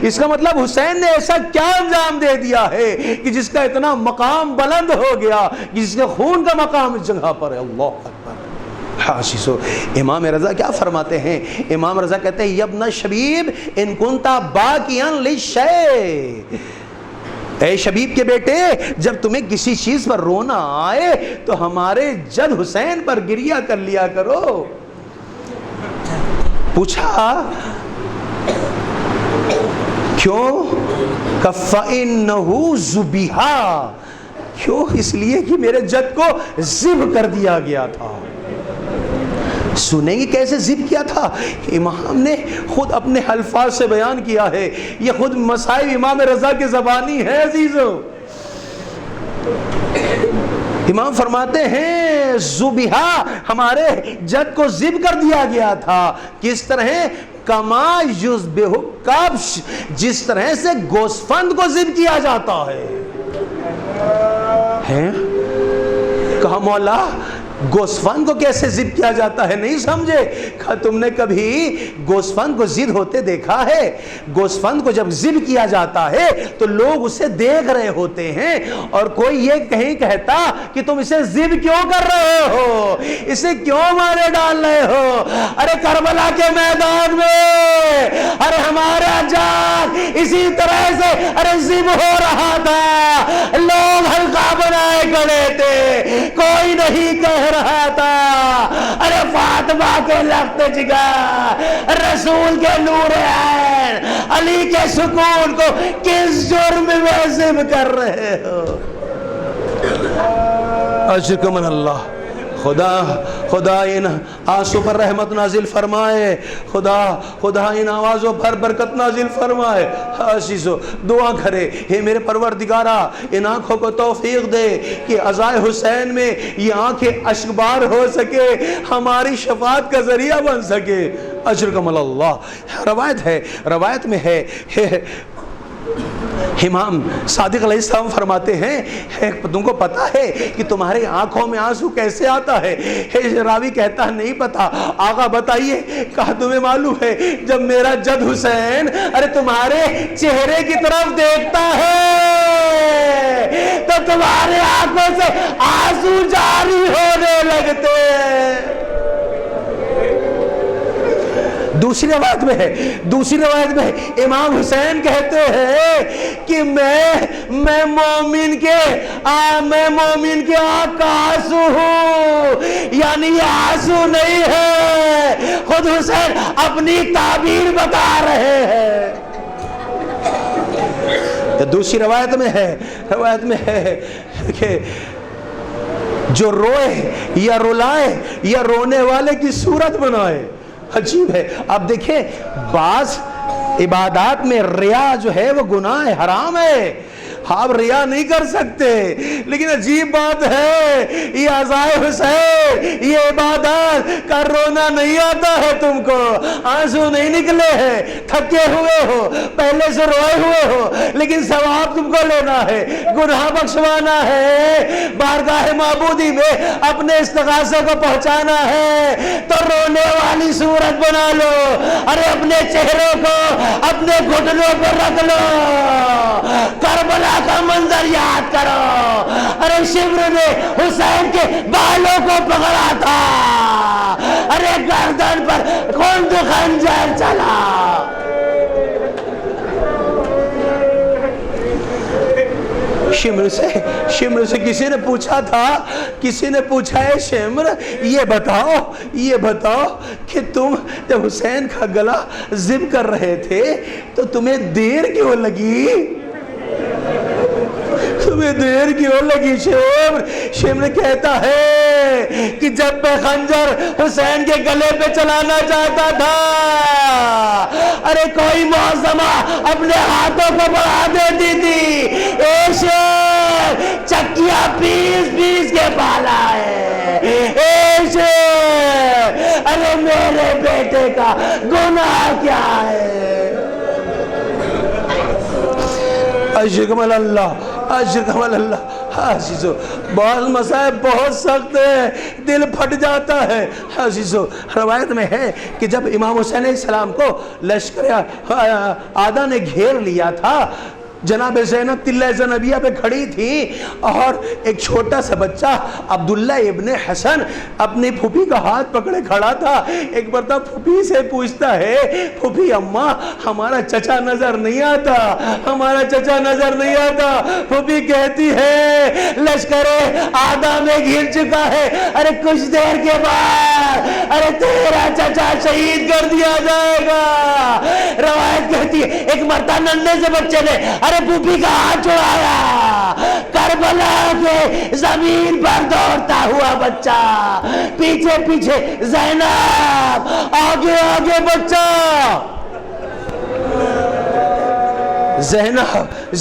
اس کا مطلب حسین نے ایسا کیا انجام دے دیا ہے کہ جس کا اتنا مقام بلند ہو گیا, جس کے خون کا مقام اس جگہ پر ہے. اللہ اکبر. حاشیسو امام رضا کیا فرماتے ہیں؟ امام رضا کہتے ہیں یبن شبیب ان کنتا باقیاں للشیء, اے شبیب کے بیٹے جب تمہیں کسی چیز پر رونا آئے تو ہمارے جد حسین پر گریہ کر لیا کرو. پوچھا کیوں؟ فَإِنَّهُ ذُبِحَ, کیوں؟ اس لیے کہ میرے جد کو ذبح کر دیا گیا تھا. سنیں گے کیسے ذبح کیا تھا؟ امام نے خود اپنے الفاظ سے بیان کیا ہے, یہ خود مصائب امام رضا کی زبانی ہے عزیزو. امام فرماتے ہیں ذبیحہ, ہمارے جد کو ذبح کر دیا گیا تھا. کس طرح؟ کما یذبح کبش, جس طرح سے گوسفند کو ذبح کیا جاتا ہے. کہا مولا گوسفند کو کیسے ذبح کیا جاتا ہے, نہیں سمجھے؟ کہا تم نے کبھی گوسفند کو ذبح ہوتے دیکھا ہے؟ گوسفند کو جب ذبح کیا جاتا ہے تو لوگ اسے دیکھ رہے ہوتے ہیں, اور کوئی یہ کہیں کہتا کہ تم اسے ذبح کیوں کر رہے ہو, اسے کیوں مارے ڈال رہے ہو؟ ارے کربلا کے میدان میں ارے ہمارا جان اسی طرح سے ارے ذبح ہو رہا تھا, لوگ حلقہ بنائے کھڑے تھے, کوئی نہیں کہہ رہا تھا ارے فاطمہ کے لخت جگر, رسول کے نور عین, علی کے سکون کو کس جرم میں ذبح کر رہے ہو. اجرکم اللہ. خدا ان آنسو پر رحمت نازل فرمائے, خدا ان آوازوں پر برکت نازل فرمائے. عزیزو دعا کرے, اے میرے پروردگارا ان آنکھوں کو توفیق دے کہ عزائے حسین میں یہ آنکھیں اشکبار ہو سکے, ہماری شفاعت کا ذریعہ بن سکے. اجرکم اللہ. روایت میں ہے امام صادق علیہ السلام فرماتے ہیں تم کو پتا ہے کہ تمہاری آنکھوں میں آنسو کیسے آتا ہے؟ راوی کہتا ہے نہیں پتا. آقا بتائیے. کہا تمہیں معلوم ہے جب میرا جد حسین ارے تمہارے چہرے کی طرف دیکھتا ہے تو تمہارے آنکھوں سے آنسو جاری ہونے لگتے ہیں. دوسری روایت میں امام حسین کہتے ہیں کہ میں مومن کے آنکھ کا آنسو ہوں, یعنی یہ آنسو نہیں ہے, خود حسین اپنی تعبیر بتا رہے ہیں. دوسری روایت میں ہے کہ جو روئے یا رلائے یا رونے والے کی صورت بنائے. عجیب ہے. آپ دیکھیں بعض عبادات میں ریا جو ہے وہ گناہ ہے، حرام ہے. آپ ریا نہیں کر سکتے، لیکن عجیب بات ہے یہ عزائے حسین، یہ عبادات کا رونا نہیں آتا ہے تم کو، آنسو نہیں نکلے ہیں، تھکے ہوئے ہو، پہلے سے روئے ہوئے ہو، لیکن ثواب تم کو لینا ہے، گناہ بخشوانا ہے، بارگاہ معبودی میں اپنے استغاثے کو پہنچانا ہے، تو رونے والی صورت بنا لو. ارے اپنے چہروں کو، اپنے گھٹنوں کو رکھ لو، کربلا کا منظر یاد کرو. ارے شمر نے حسین کے بالوں کو پکڑا تھا، ارے گردن پر خون خنجر چلا. شمر سے کسی نے پوچھا تھا، ہے شمر یہ بتاؤ کہ تم جب حسین کا گلا ذب کر رہے تھے تو تمہیں دیر کیوں لگی؟ شمر کہتا ہے کہ جب میں خنجر حسین کے گلے پہ چلانا چاہتا تھا، ارے کوئی معظمہ اپنے ہاتھوں کو بڑھا دیتی تھی، چکیا پیس کے پالا ہے. ارے میرے بیٹے کا گناہ کیا ہے؟ اجرکم اللہ. عزیزو بعض مسائب بہت سخت ہے، دل پھٹ جاتا ہے. عزیزو روایت میں ہے کہ جب امام حسین علیہ السلام کو لشکر آدھا نے گھیر لیا تھا، جناب زینب تلہ زنبیہ پہ کھڑی تھی اور ایک چھوٹا سا بچہ عبداللہ ابن حسن اپنی پھوپھی کا ہاتھ پکڑے کھڑا تھا. ایک مرتبہ پھوپھی سے پوچھتا ہے، پھوپھی اماں ہمارا چچا نظر نہیں آتا. پھوپھی کہتی ہے لشکر آدھا میں گھر چکا ہے، ارے کچھ دیر کے بعد ارے تیرا چچا شہید کر دیا جائے گا. روایت کہتی ہے ایک مرتبہ ننھے سے بچے نے پھوپھی کا ہاتھ چھڑایا، کربلا کے زمین پر دوڑتا ہوا بچہ، پیچھے زینب، آگے بچہ.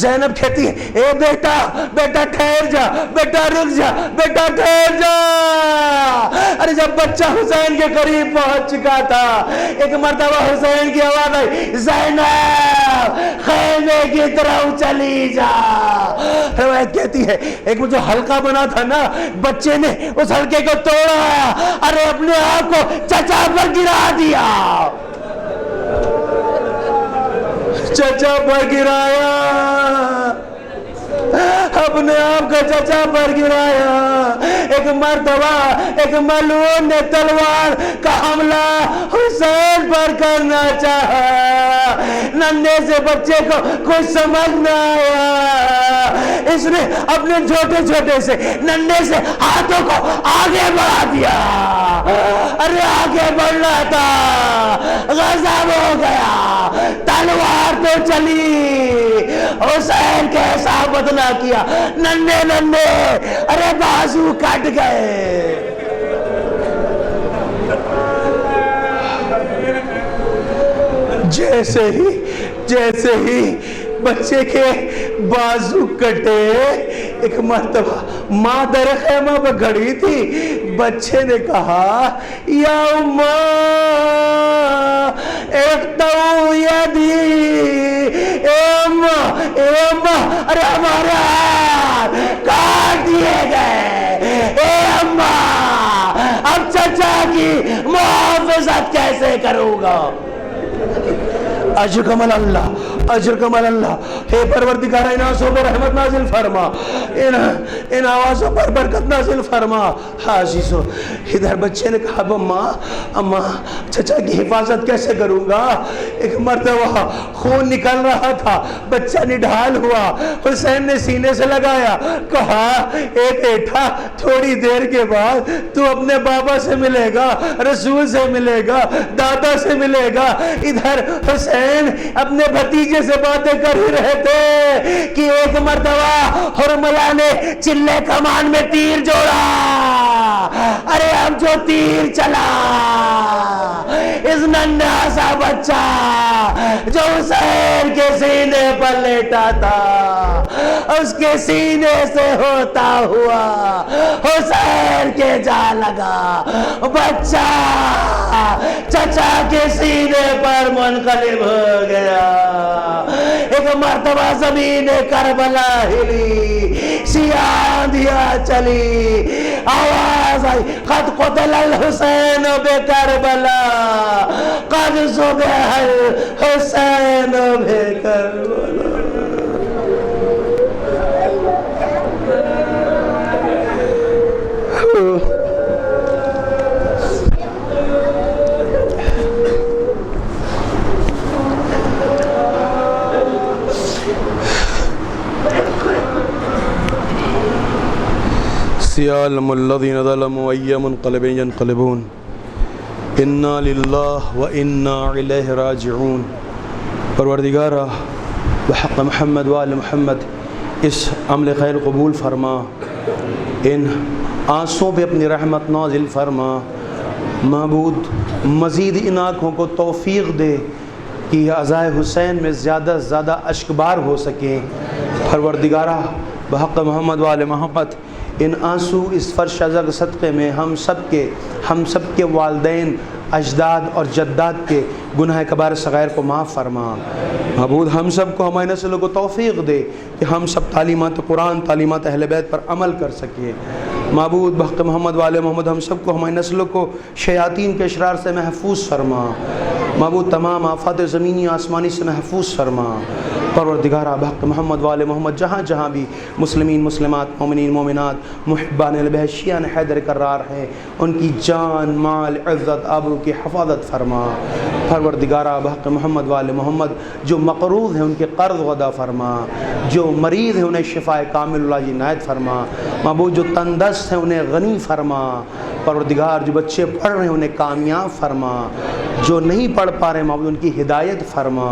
زینب کہتی ہے اے بیٹا ٹھہر جا، رک جا. ارے جب بچہ حسین کے قریب پہنچ چکا تھا، ایک مرتبہ حسین کی آواز آئی، زینب خیمے کی طرف چلی جا. روایت کہتی ہے ایک جو حلقہ بنا تھا نا، بچے نے اس حلقے کو توڑا، ارے اپنے آپ کو چچا پر گرا دیا. چچا پر گرایا، اپنے آپ کو چچا پر گرایا. ایک مرتبہ ایک ملعون نے تلوار کا حملہ حسین پر کرنا چاہا، ننھے سے بچے کو کچھ سمجھ نہ آیا، اس نے اپنے چھوٹے سے ننھے سے ہاتھوں کو آگے بڑھا دیا. ارے آگے بڑھنا تھا، غضب ہو گیا، تلوار تو چلی، حسین کیسا بدلا کیا، ننھے ارے بازو کٹ گئے. جیسے ہی بچے کے بازو کٹے، ایک مرتبہ ماں در خیمہ پہ کھڑی تھی، بچے نے کہا یا اماں اقطعوا یدی، اے اماں ارے ہمارے ہاتھ کاٹ دیے گئے. اے اماں اب چچا کی محافظت کیسے کروں گا؟ اجرکم اللہ. اے پروردگار ان آنسوں پر رحمت نازل فرما، ان آوازوں پر برکت نازل فرما. عزیزو ادھر بچے نے کہا اماں چچا کی حفاظت کیسے کروں گا؟ ایک مرتبہ خون نکل رہا تھا، بچہ نڈھال ہوا، حسین نے سینے سے لگایا، کہا اے بیٹا تھوڑی دیر کے بعد تو اپنے بابا سے ملے گا، رسول سے ملے گا، دادا سے ملے گا. ادھر حسین حسین اپنے بھتیجے سے باتیں کر ہی رہے تھے کہ ایک مرتبہ حرملہ نے چلے کمان میں تیر جوڑا. ارے اب جو تیر چلا اس ننھا سا بچہ جو حسین کے سینے پر لیٹا تھا اس کے سینے سے ہوتا ہوا حسین کے جا لگا. بچہ چچا کے سینے پر منقلب ہو گیا. ایک مرتبہ زمین کربلا ہلی, سیاندیاں چلی, آواز آئی قد قتل الحسین بکربلا, قد ذبح الحسین بکربلا. سيعلم الذين ظلموا أي منقلب ينقلبون إنا لله وإنا إليه راجعون. پروردگارہ بحق محمد وآل محمد اس عمل خیر قبول فرما, ان آنسوں پہ اپنی رحمت نازل فرما. معبود مزید ان آنکھوں کو توفیق دے کہ عزائے حسین میں زیادہ سے زیادہ اشکبار ہو سکیں. پروردگارہ بحق محمد وآل محمد ان آنسو اس فرش ازا کے صدقے میں ہم سب کے والدین, اجداد اور جداد کے گناہ کبائر صغائر کو معاف فرما. معبود ہم سب کو, ہماری نسلوں کو توفیق دے کہ ہم سب تعلیمات قرآن, تعلیمات اہل بیت پر عمل کر سکیں. معبود بحق محمد والے محمد ہم سب کو, ہماری نسلوں کو شیاطین کے اشرار سے محفوظ فرما. معبود تمام آفات زمینی آسمانی سے محفوظ فرما. پروردگارہ بحق محمد والے محمد جہاں جہاں بھی مسلمین, مسلمات, مومنین, مومنات, محبان البیت, شیعان حیدر کرار ہیں, ان کی جان, مال, عزت, آبرو کی حفاظت فرما. پروردگارہ بحق محمد والے محمد جو مقروض ہیں ان کے قرض غدا فرما, جو مریض ہیں انہیں شفاء کامل اللہ عنایت فرما. معبود جو تندرست ہیں انہیں غنی فرما. پروردگار جو بچے پڑھ رہے ہیں انہیں کامیاب فرما, جو نہیں پڑھ پا رہے معبود ان کی ہدایت فرما.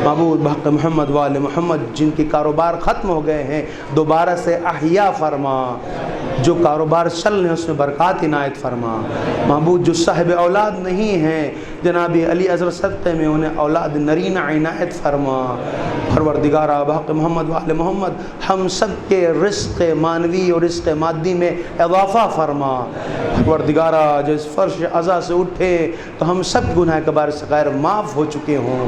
معبود بحق محمد والے محمد جن کے کاروبار ختم ہو گئے ہیں دوبارہ سے احیاء فرما. جو کاروبار چل رہے ہیں اس میں برکات عنایت فرما. معبود جو صاحب اولاد نہیں ہیں جناب علی ازر صدقے میں انہیں اولاد نرینہ عنایت فرما. پروردگارہ بحق محمد والے محمد ہم سب کے رزق مانوی اور رزق مادی میں اضافہ فرما. پروردگارہ جو اس فرش عزا سے اٹھے تو ہم سب گناہ کبائر صغائر معاف ہو چکے ہوں.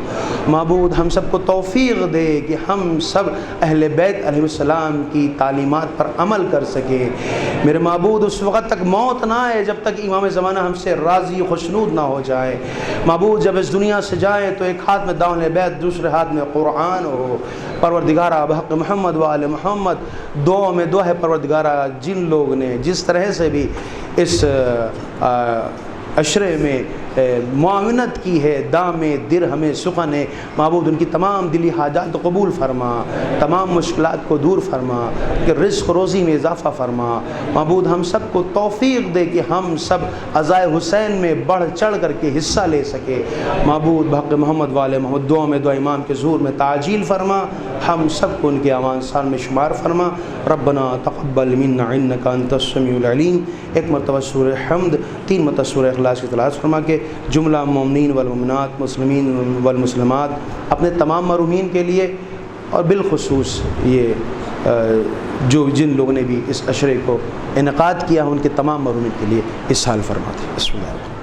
معبود ہم سب کو توفیق دے کہ ہم سب اہل بیت علیہ السلام کی تعلیمات پر عمل کر سکیں. میرے معبود اس وقت تک موت نہ آئے جب تک امام زمانہ ہم سے راضی خوشنود نہ ہو جائے. معبود جب اس دنیا سے جائیں تو ایک ہاتھ میں داؤن بیت دوسرے ہاتھ میں قرآن ہو. پروردگارہ بحق محمد وآل محمد دعا میں دعا ہے پروردگارہ جن لوگ نے جس طرح سے بھی اس عشرے میں معاونت کی ہے, دام درہم سخن, معبود ان کی تمام دلی حاجات قبول فرما, تمام مشکلات کو دور فرما, کہ رزق روزی میں اضافہ فرما. معبود ہم سب کو توفیق دے کہ ہم سب عزائے حسین میں بڑھ چڑھ کر کے حصہ لے سکے. معبود بحق محمد والے محمد دعا میں دعا امام کے ظہور میں تعجیل فرما, ہم سب کو ان کے اعوان سال میں شمار فرما. ربنا تقبل منا انک انت السمیع العلیم. ایک مرتبہ سورہ حمد, 3 مرتبہ سورہ اخلاص کی تلاوت فرما کے جملہ مومنین والمومنات, مسلمین والمسلمات, اپنے تمام مرحومین کے لیے اور بالخصوص یہ جو جن لوگوں نے بھی اس عشرے کو انعقاد کیا ان کے تمام مرحومین کے لیے اس حال فرماتے ہیں. بسم اللہ.